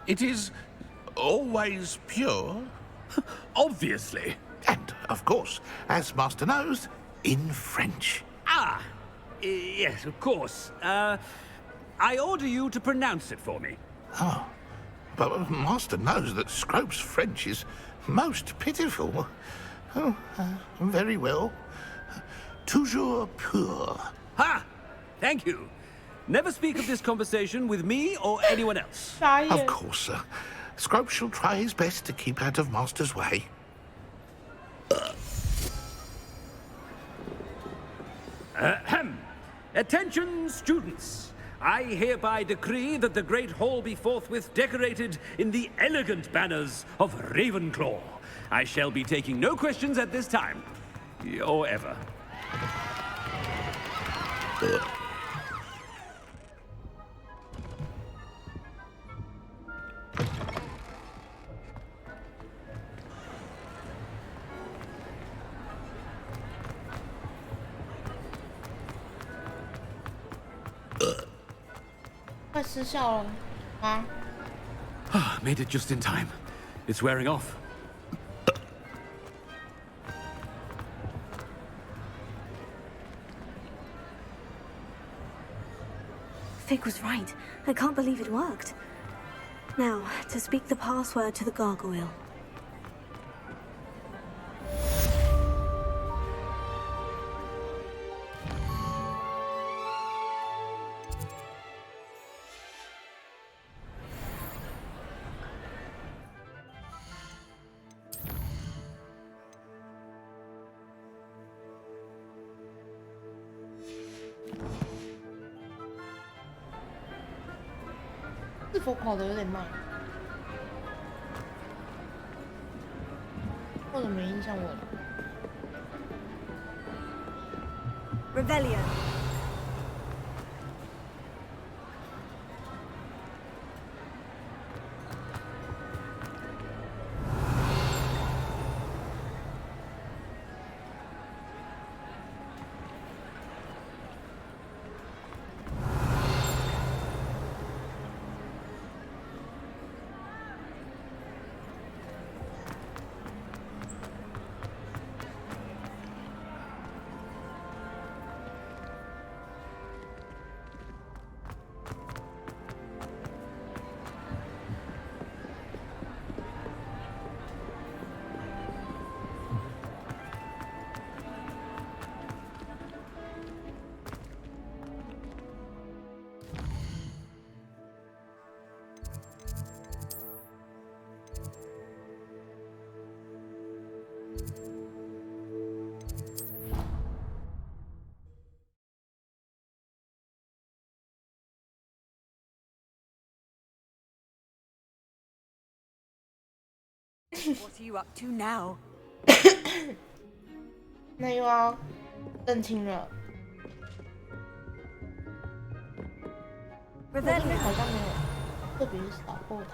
It is always pure. Obviously. And, of course, as Master knows, in French. Ah, yes, of course. I order you to pronounce it for me. Oh, but Master knows that Scrope's French is most pitiful. Oh, very well. Toujours pur. Ha! Thank you. Never speak of this conversation with me or anyone else. Of course, sir. Scrope shall try his best to keep out of Master's way. Ahem. Attention, students. I hereby decree that the Great Hall be forthwith decorated in the elegant banners of Ravenclaw. I shall be taking no questions at this time. Or ever. Made it just in time. It's wearing off. Fig was right. I can't believe it worked. Now, to speak the password to the gargoyle. Revelio. What are you up to now? 那又要认清了。我这边好像没有特别扫后台。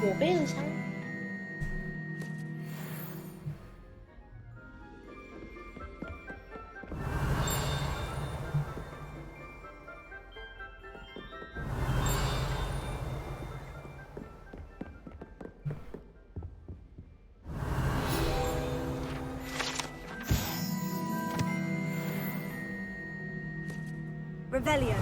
我背的枪。Revelio.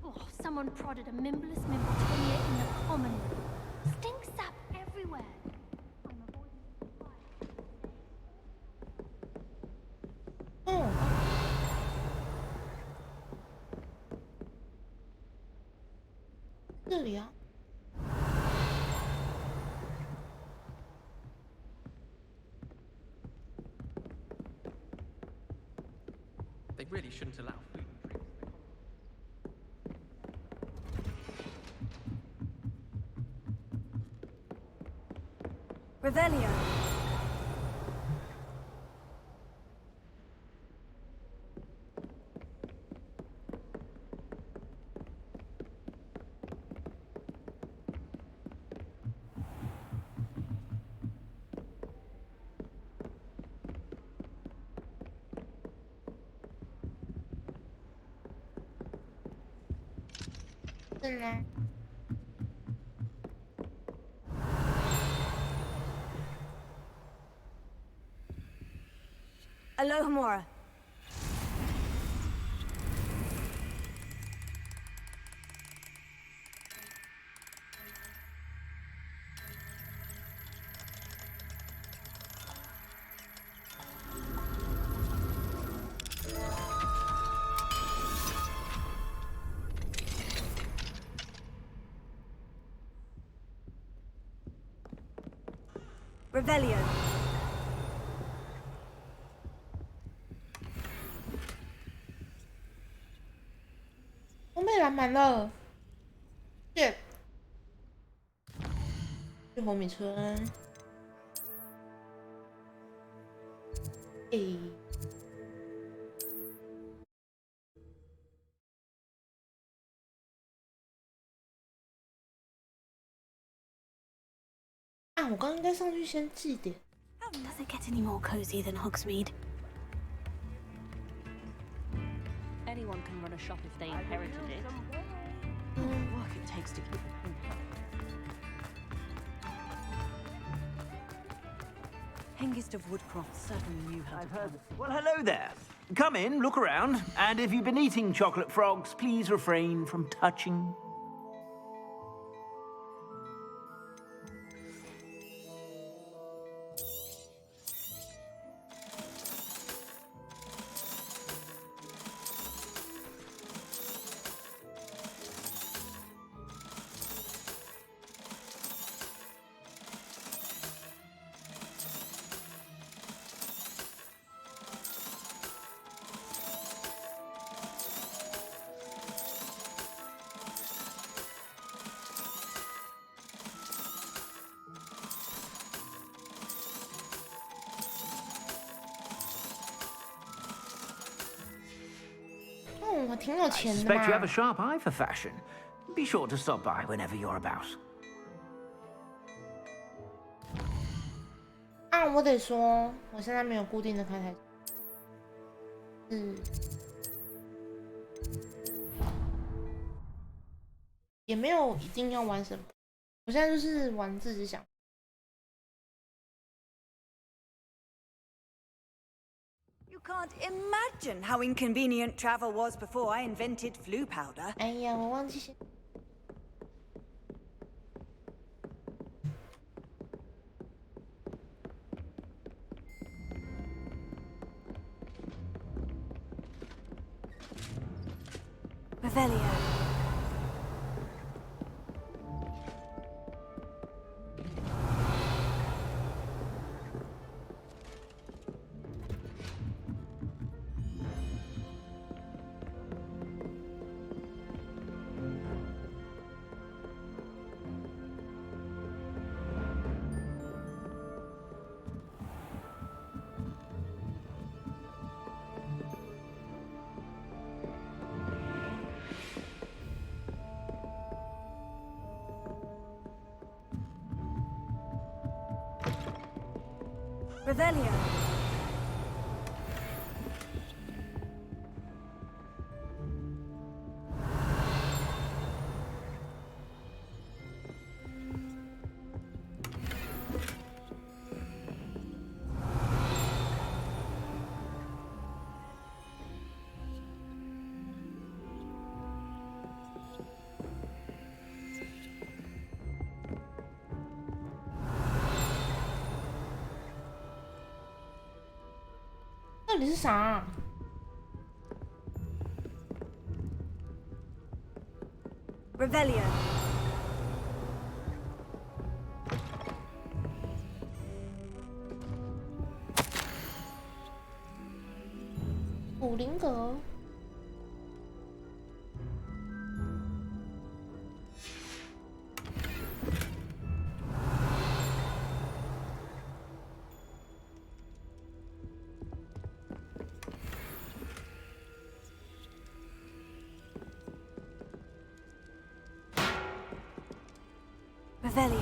Oh, someone prodded a Mimbless Mimbletonia in the common room. Stink sap everywhere. I'm avoiding fire. 这里啊。They really shouldn't allow food and drinks. Revelio. 是呢。Alohomora. Revelio. 我被拦满了，耶！去红米村。诶。啊，我刚应该上去先祭典。Does it get any more cozy than Hogsmeade? Anyone can run a shop if they inherited it. The work it takes to keep it in Hengist of Woodcroft certainly knew how to heard. Well, hello there. Come in, look around, and if you've been eating chocolate frogs, please refrain from touching.我挺有钱的 Suspect you have 嘛 a。sharp eye for fashion. Be sure to stop by whenever you're about. 啊，我得说，我现在没有固定的开台。也没有一定要玩什么，我现在就是玩自己想。You can't imagine how inconvenient travel was before I invented flu powder. 哎呀，我忘记写。Revelio. Revelio. “到底是啥啊？ Revelio. 古灵阁。 Revelio.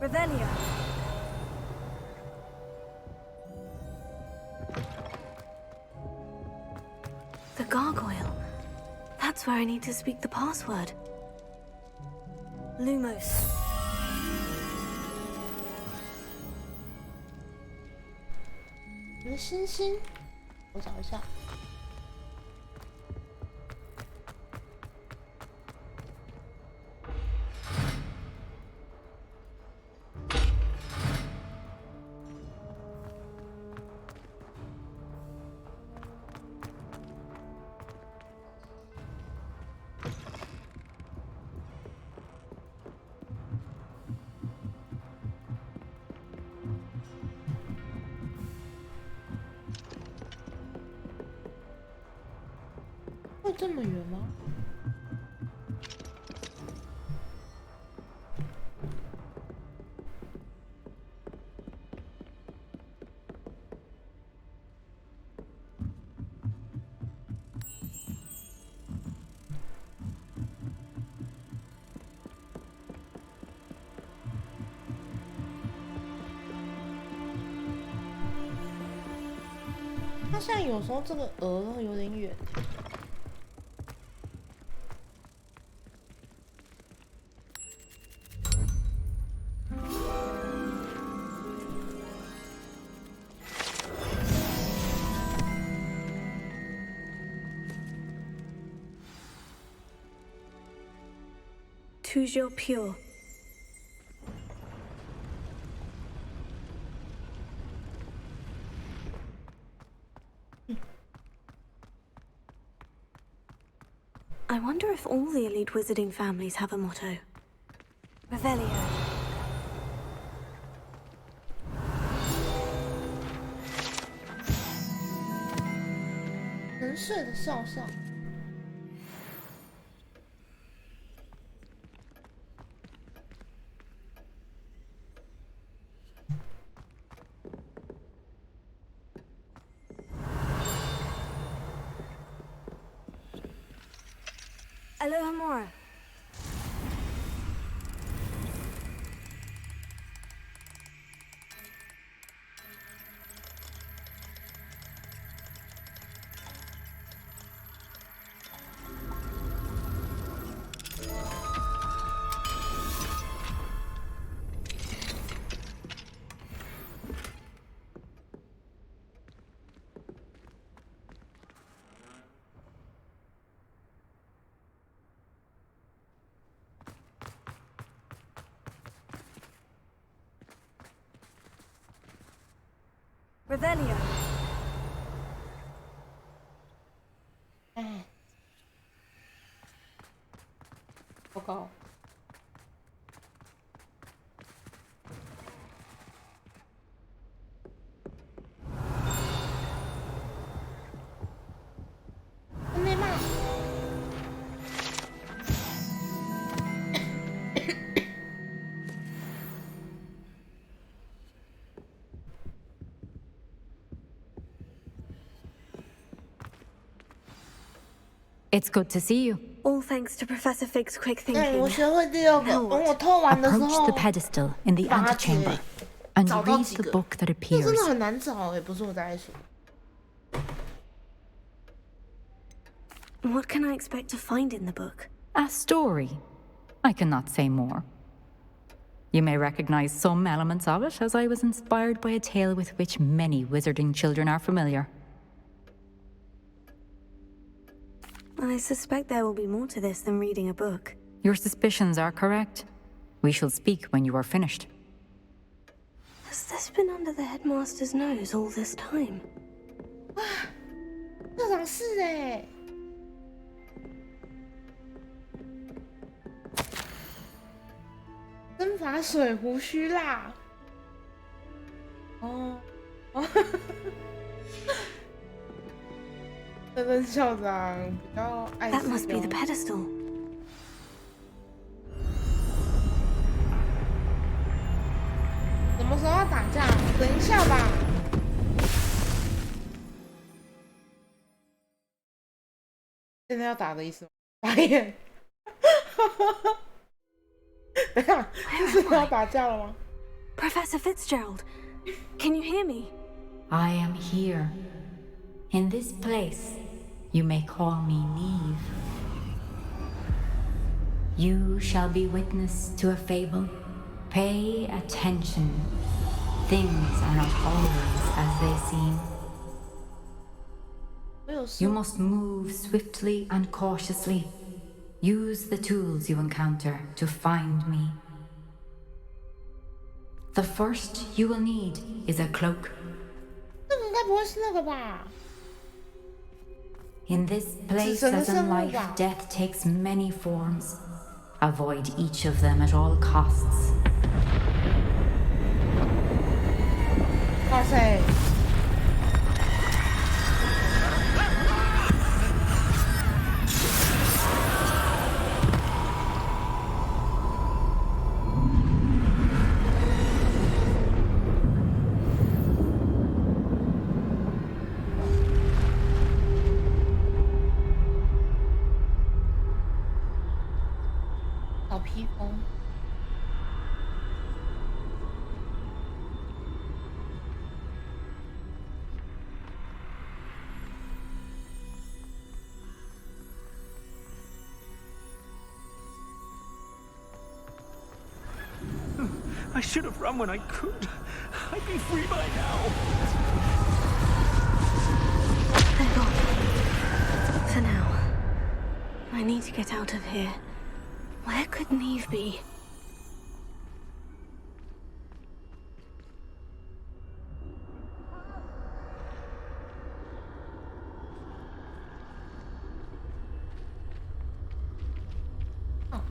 Revelio. The gargoyle. That's where I need to speak the password. Lumos. 你的星星，我找一下。会这么远吗？它现在有时候这个鹅有点远。Toujours pure. I wonder if all the elite wizarding families have a motto. Revelio. 能睡的笑笑。Alohomora. Revelio. 报告。没骂。It's good to see you. All thanks to Professor Fig's quick thinking. 我学会第二个。等我偷完的时候 Approach the pedestal in the antechamber and read the book that 这 appears. 真的很难找哎，不是我在说。What can I expect to find in the book? A story. I cannot say more. You may recognize some elements of it, as I was inspired by a tale with which many wizarding children are familiar. I suspect there will be more to this than reading a book. Your suspicions are correct. We shall speak when you are finished. Has this been under the headmaster's nose all this time? 哇，这场是哎。蒸发水胡须啦。哦，这任校长比较爱。That must be the pedestal. 什么时候要打架？等一下吧。现在要打的意思吗？打眼。等一下，是要打架了吗？ Professor Fitzgerald, can you hear me? I am here. In this place, you may call me Neve. You shall be witness to a fable. Pay attention. Things are not always as they seem. You must move swiftly and cautiously. Use the tools you encounter to find me. The first you will need is a cloak. 这个应该不会是那个吧？ In this place, as in life, death takes many forms. Avoid each of them at all costs. 哇塞！ 小披风。 I should have run when I could. I'd be free by now. They're gone. For now. I need to get out of here. Where could Neve be? Oh,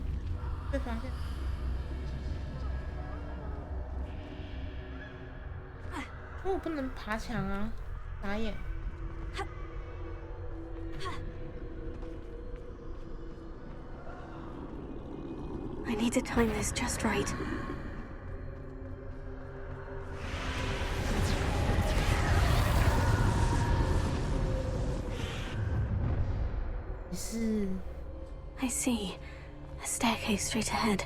被发现。 我不能爬墙啊！傻眼。I need to time this just right. 你是 I see. A staircase straight ahead.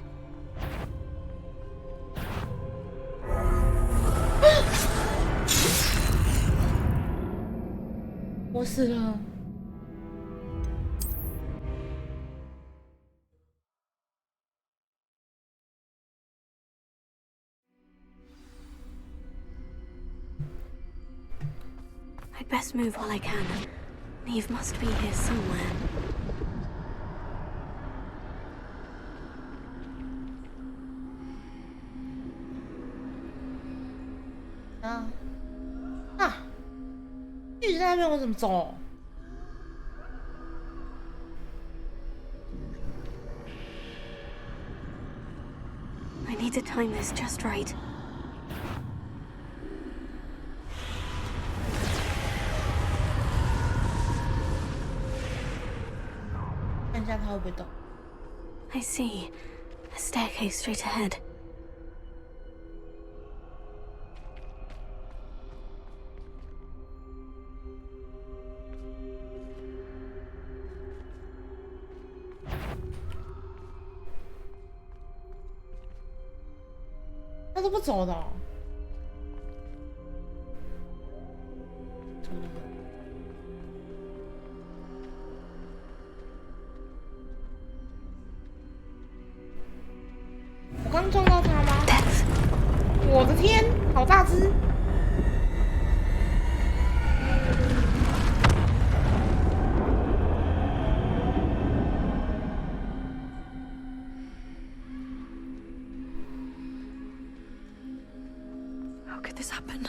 我死了。I'd best move while I can. Neve must be here somewhere. Ah. 一直在那边，我怎么走？ I need to time this just right. 看一下它会不会动。 I see. A staircase straight ahead. 他都不走的、哦。我刚撞到他吗？我的天，好大只！ How could this happen?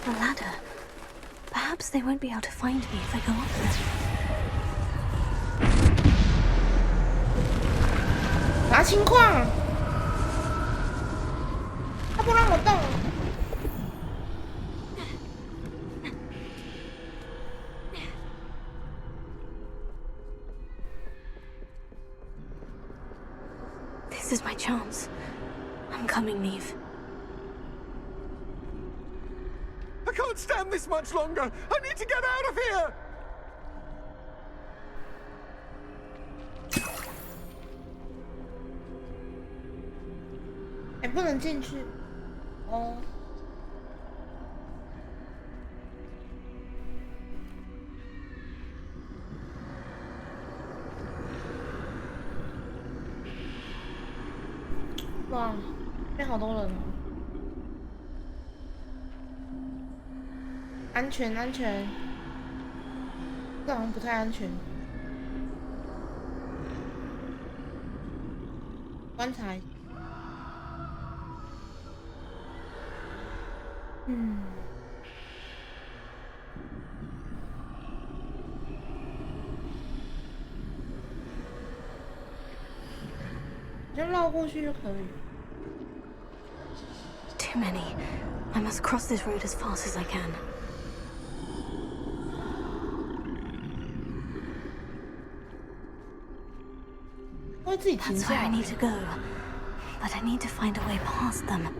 A ladder. Perhaps they won't be able to find me if I go up there. 啥情况？他不让我动。 This is my chance. I'm coming, Neve. I can't stand this much longer. I need to get out of here. 不能进去。哦。哇，这边好多人哦！安全，安全，这好像不太安全。观察。就绕过去就可以。Too many. I must cross this road as fast as I can. 会自己停 That's 下 where I 来。 need to go, but I need to find a way past them.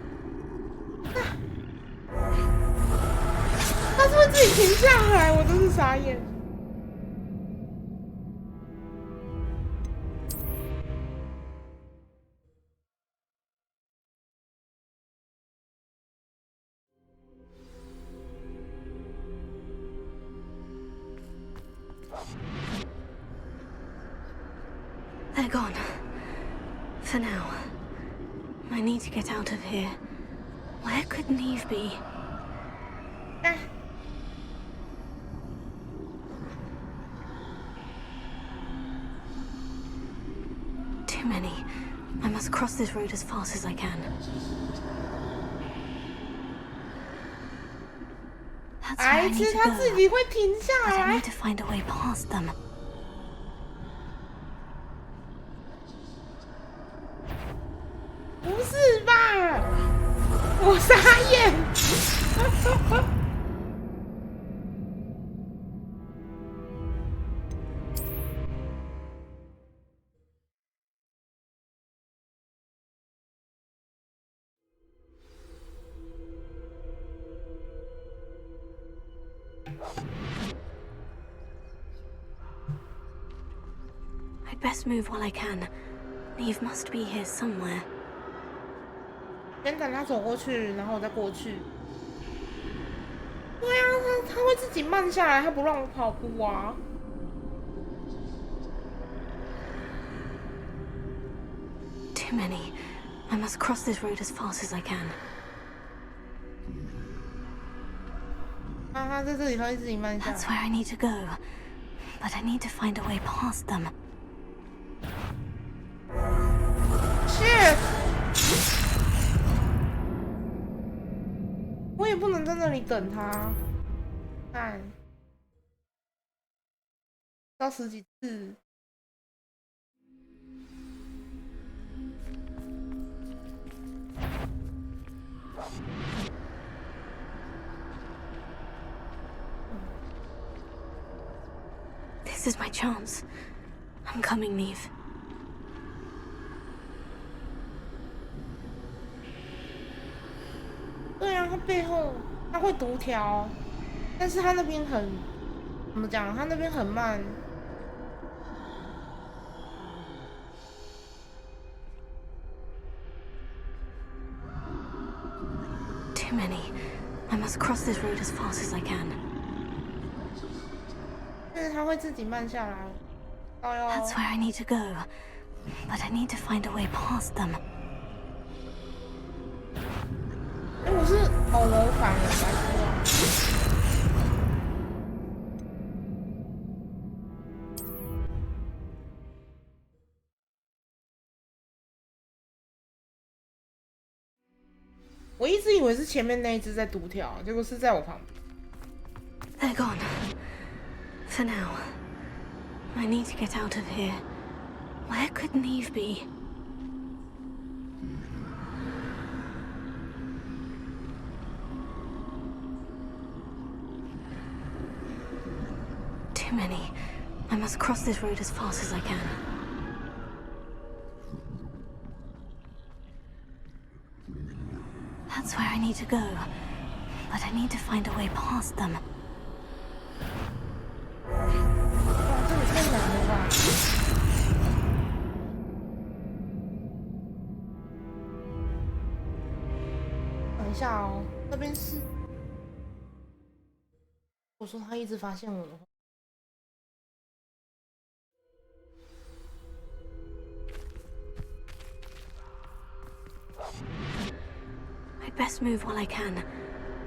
他是会自己停下来，我真是傻眼。They're gone. For now. I need to get out of here. Where could Neve be? Too many. I must cross this road as fast as I can. That's where I 孩 need 子 to 他 go. 自己会停下 But I 来 need。to find a way past them. 不是吧？我傻眼。I'd best move while I can. Neve must be here somewhere. 先等他走过去，然后我再过去。对啊，他会自己慢下来，他不让我跑步啊。Too many. I must cross this road as fast as I can. 他在这里，他会自己慢下来。 That's where I need to go. But I need to find a way past them. Shit！ 我也不能在那里等他。看，到10几次。This is my chance. I'm coming, Neve. 对啊，他背后他会读条，但是他那边很怎么讲？他那边很慢。Too many. I must cross this road as fast as I can. 但是他会自己慢下来。哎呦 That's where I need to go. But I need to find a way past them. 哎，我是我反了，白痴啊！我一直以为是前面那一只在读条，结果是在我旁边。 They're gone. For now. I need to get out of here. Where could Neve be? Too many. I must cross this road as fast as I can. That's where I need to go. But I need to find a way past them. 哇，这个太难了吧！下哦，这边是。我说他一直发现我的话。I'd best move while I can.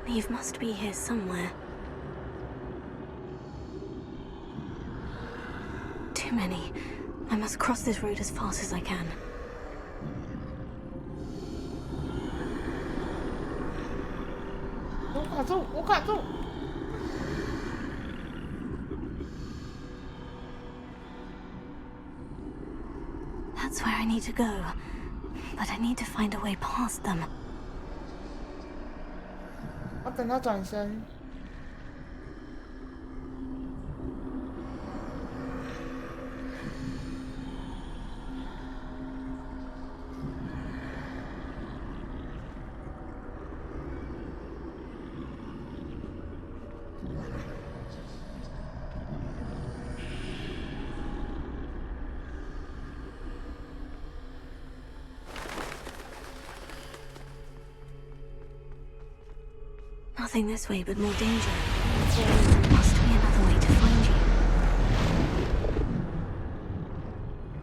Eve must be here somewhere. Too many. I must cross this road as fast as I can. That's where I need to go. But I need to find a way past them. 我等他转身。Nothing this way, but more danger. There must be another way to find you.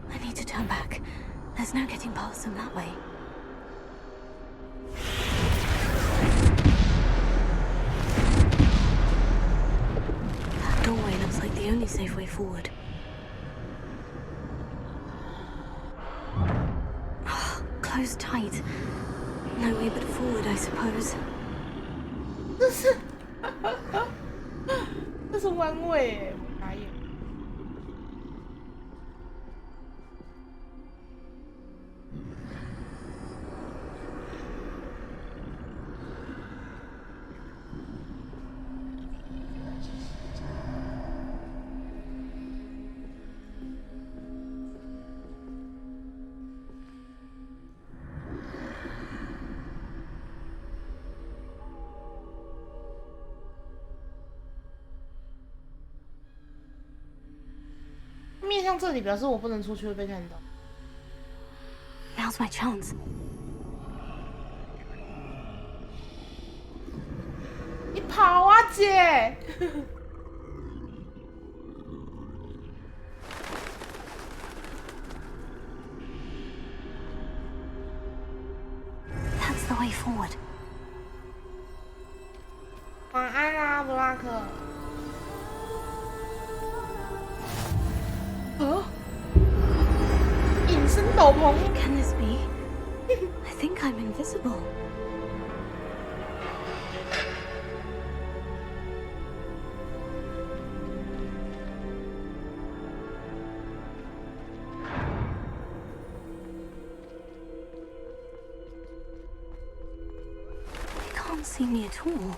I need to turn back. There's no getting past them that way. That doorway looks like the only safe way forward. Closed tight. No way but forward, I suppose. 这是弯位耶，我傻眼。面向这里表示我不能出去会被看到。Now's my chance. 你跑啊，姐！That's the way forward. 晚安啊，布拉克。隐身斗篷。Can this be? I think I'm invisible. They can't see me at all.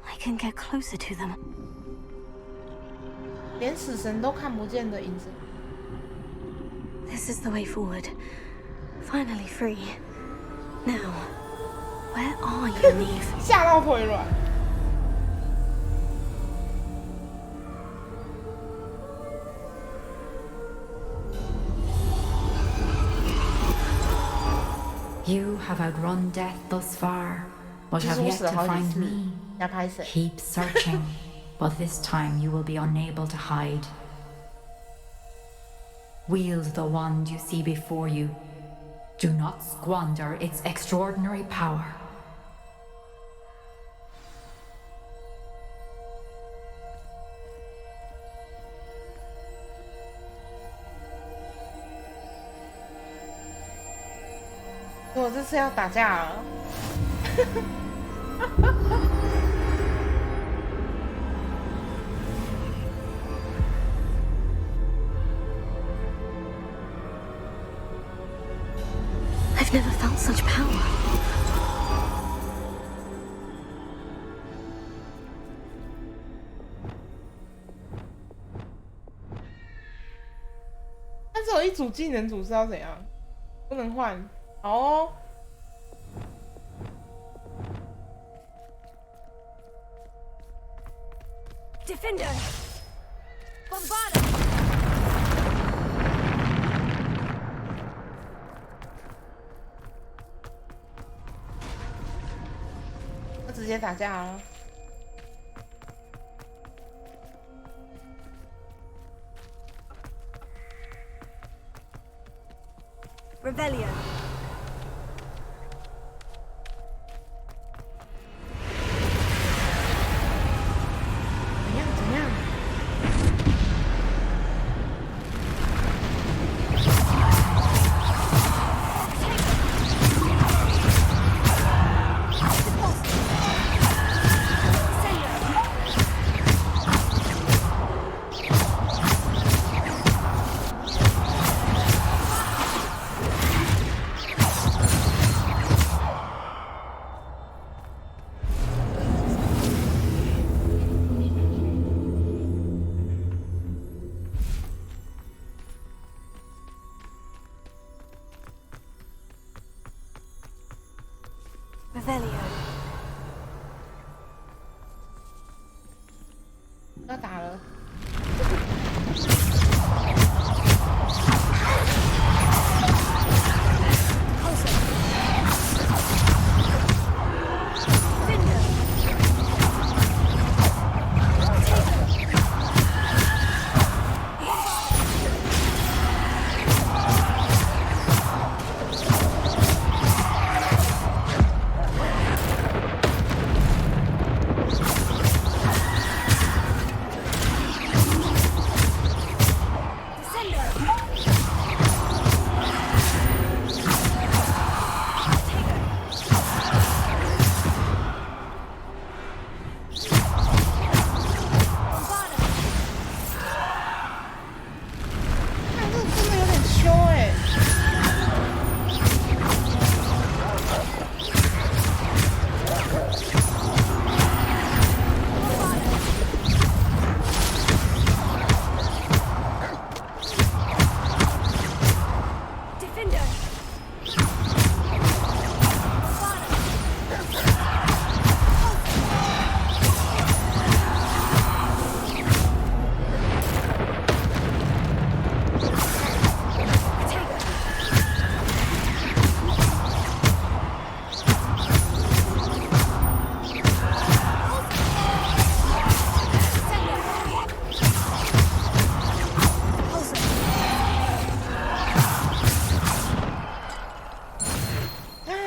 I can get closer to them. 连死神都看不见的隐身。This is the way forward. Finally free. Now, where are you, Neve? 吓到腿软。You have outrun death thus far, but have yet to find me. Keep searching, but this time you will be unable to hide. Wield the wand you see before you. Do not squander its extraordinary power. "我这次要打架了。I've never felt such power. 但是有一组技能组是要怎样？不能换。好哦。Defender! Bombarda! 接打架了。Revelio. 怎样？Revelio. 要打了。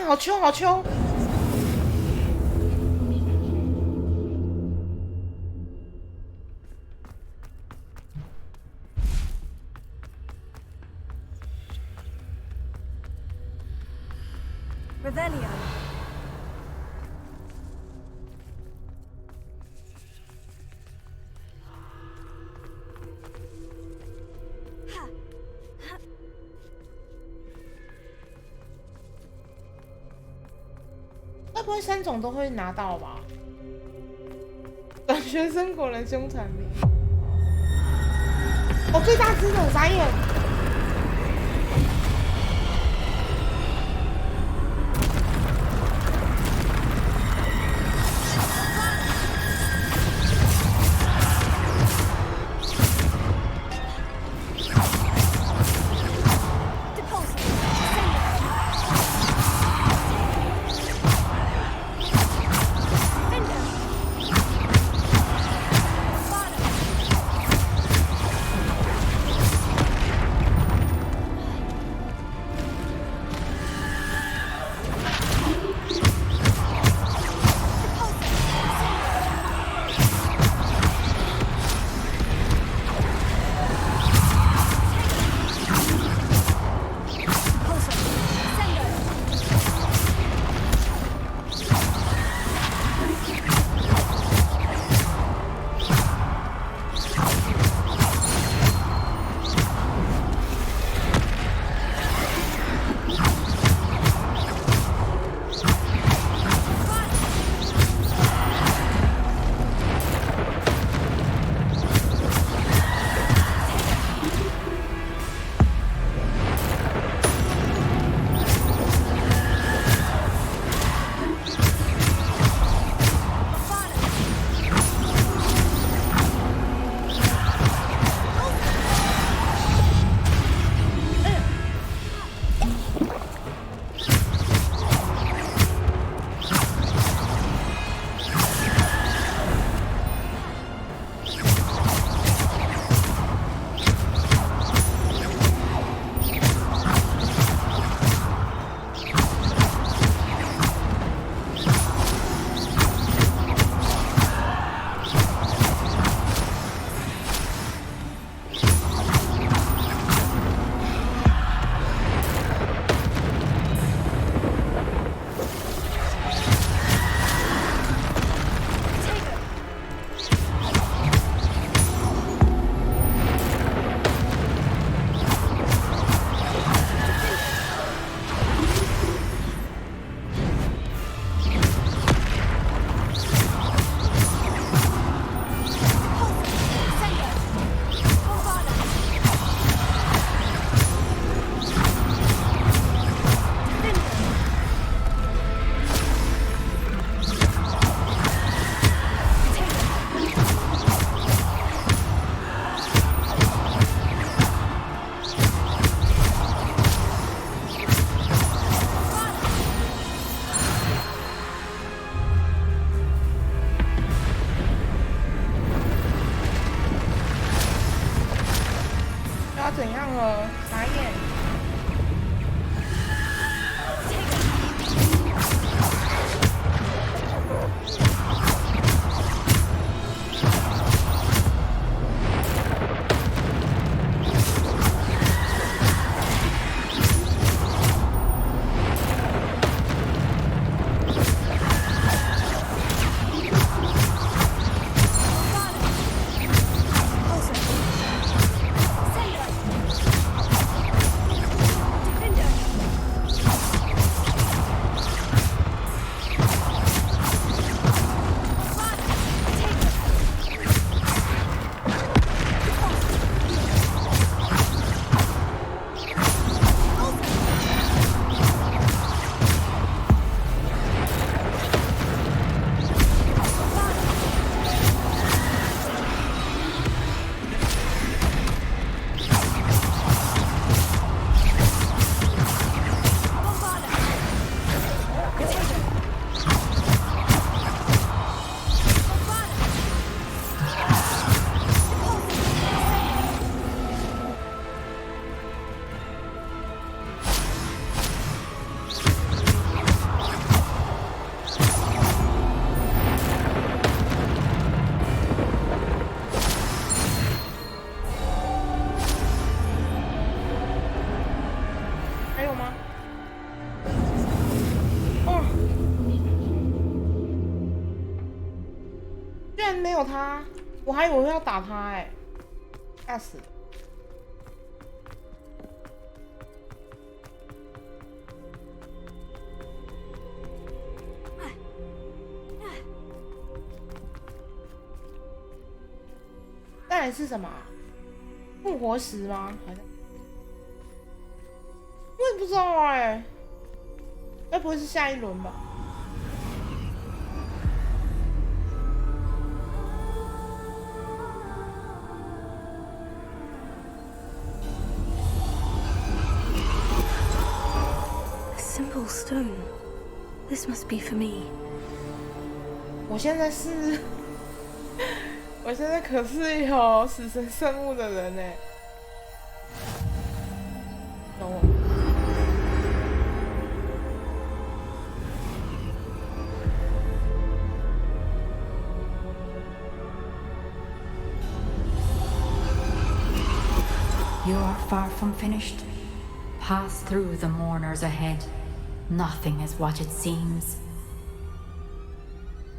好秋，好秋。Revelio. Ha. 该不会3种都会拿到吧？短学生果然凶残命。哦，最大只的傻眼。怎样了？傻眼。没有他，我还以为要打他哎，吓死了！再来是什么？复活石吗？好像我也不知道哎，该不会是下一轮吧？ Simple stone. This must be for me. 我现在可是有死神圣物的人哎。等我。You are far from finished. Pass through the mourners ahead. Nothing is what it seems.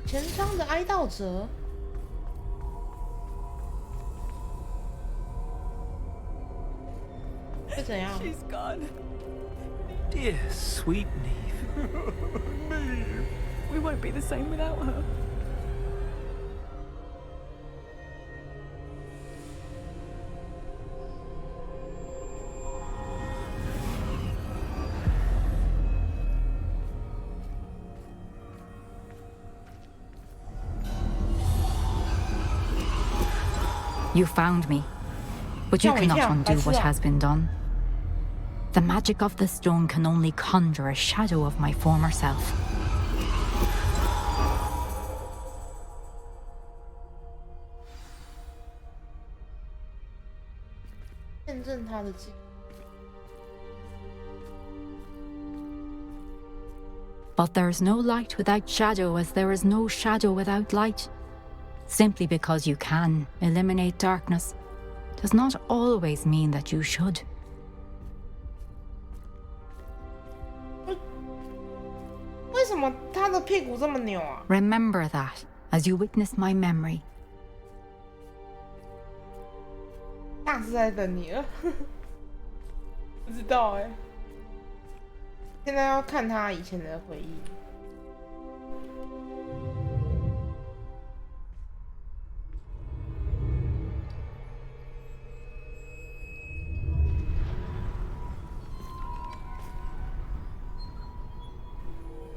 前方的哀悼者。会怎样 ？She's gone. Dear sweet Neve. Neve. We won't be the same without her. You found me, but you cannot undo what has been done. The magic of the stone can only conjure a shadow of my former self. 见证他的记。 But there is no light without shadow, as there is no shadow without light. Simply because you can eliminate darkness does not always mean that you should. Remember that as you witness my memory. 大是在等你了，不知道哎。现在要看他以前的回忆。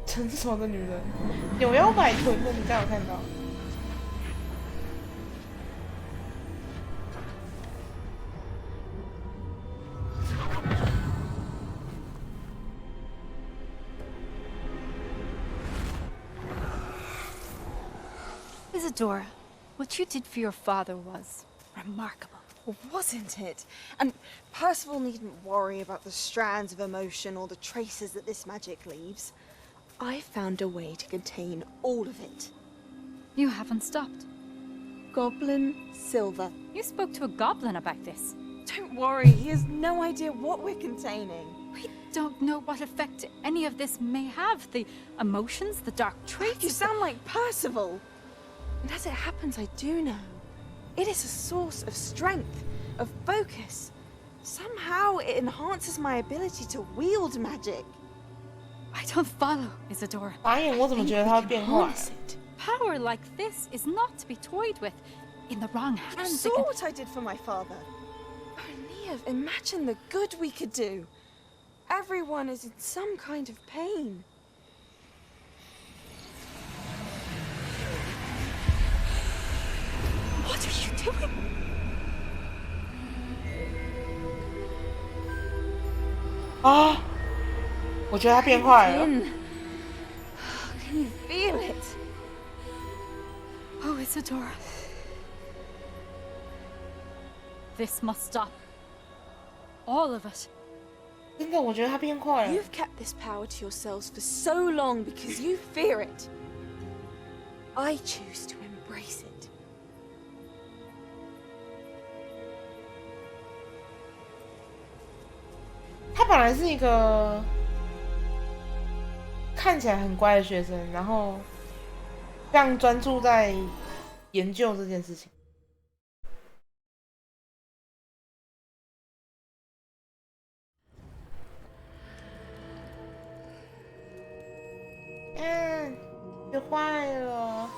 成熟的女人，扭腰摆臀的，你刚有看到？ Isadora, what you did for your father was remarkable. wasn't it? And Percival needn't worry about the strands of emotion or the traces that this magic leaves. I found a way to contain all of it. You haven't stopped. Goblin Silver. You spoke to a goblin about this. Don't worry, he has no idea what we're containing. We don't know what effect any of this may have. The emotions, the dark traits. You sound like Percival. And as it happens, I do know. It is a source of strength, of focus. Somehow it enhances my ability to wield magic. I don't follow, Isadora. 导演，我怎么觉得他变坏？ Power like this is not to be toyed with. In the wrong You hands, saw what I did for my father. Oh, Neve, imagine the good we could do. Everyone is in some kind of pain. What are you doing? Ah, 我觉得他变坏了。 Can you feel it? Oh, Isadora. This must stop. All of it. 真的，我觉得他变坏了。 You've kept this power to yourselves for so long because you fear it. I choose to embrace it. 他本来是一个看起来很乖的学生，然后非常专注在研究这件事情。学坏了。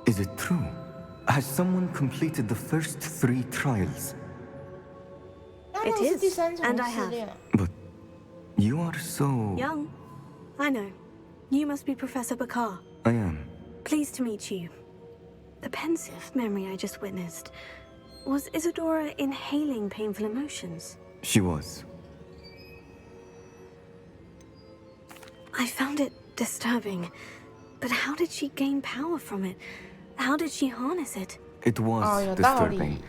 Is it true? Has someone completed the first 3 trials? It is, and I have. But you are so... Young. I know. You must be Professor Bakar. I am. Pleased to meet you. The pensive memory I just witnessed. Was Isadora inhaling painful emotions? She was. I found it disturbing. But how did she gain power from it? How did she harness it? It was disturbing.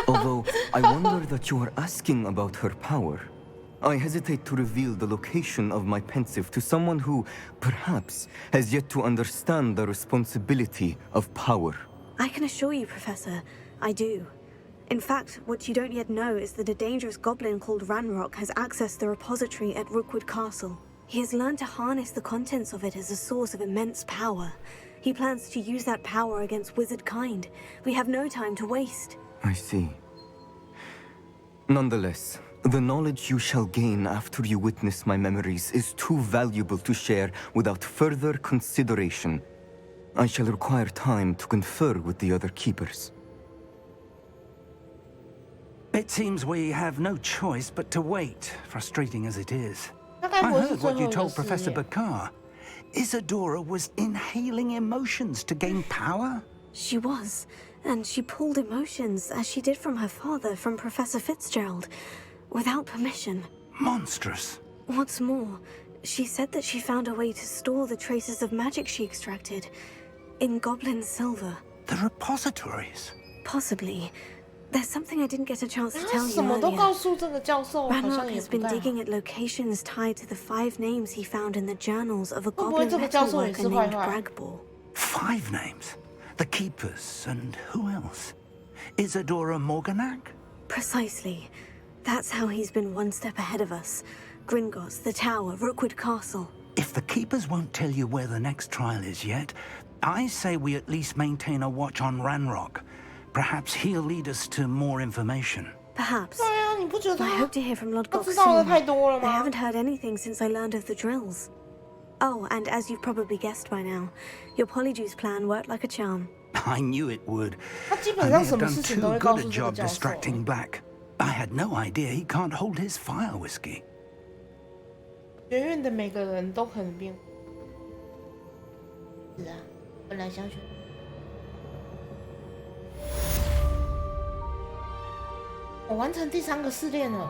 Although, I wonder that you are asking about her power. I hesitate to reveal the location of my pensive to someone who, perhaps, has yet to understand the responsibility of power. I can assure you, Professor, I do. In fact, what you don't yet know is that a dangerous goblin called Ranrock has accessed the repository at Rookwood Castle. He has learned to harness the contents of it as a source of immense power. He plans to use that power against wizard kind. We have no time to waste. I see. Nonetheless, the knowledge you shall gain after you witness my memories is too valuable to share without further consideration. I shall require time to confer with the other keepers. It seems we have no choice but to wait, frustrating as it is. I heard what you told Professor Bakar. Isadora was inhaling emotions to gain power? She was, and she pulled emotions, as she did from her father, from Professor Fitzgerald, without permission. Monstrous. What's more, she said that she found a way to store the traces of magic she extracted in goblin silver. The repositories? Possibly. There's something I didn't get a chance to tell you 什么都 earlier. 告诉这个教授，好像 Ranrock 也 has 不 been 太好。 digging at locations tied to the 5 names he found in the journals of a 会不会 goblin 这个教授也 metalworker 是坏 named 坏？ Bragbor. 5 names. The Keepers, and who else? Isadora Morganac? Precisely. That's how he's been one step ahead of us. Gringotts, the Tower, Rookwood Castle. If the Keepers won't tell you where the next trial is yet, I say we at least maintain a watch on Ranrock. Perhaps he'll lead us to more information. Perhaps. 对啊，你不觉得 I 他 hope to hear from Lord 他 Gox 知道的 soon. 太多了 I 吗？ haven't heard anything since I learned of the drills. Oh, and as you've probably guessed by now, your Polyjuice plan worked like a charm. I knew it would. 他基 I 本 may 上 have 什么 done 事情 too 都会告 good 诉 a 这个 job 教授。 distracting Black. I had no idea he can't hold his fire whiskey. 学院的每个人都很变。是啊，本来想选。我完成第3个试炼了。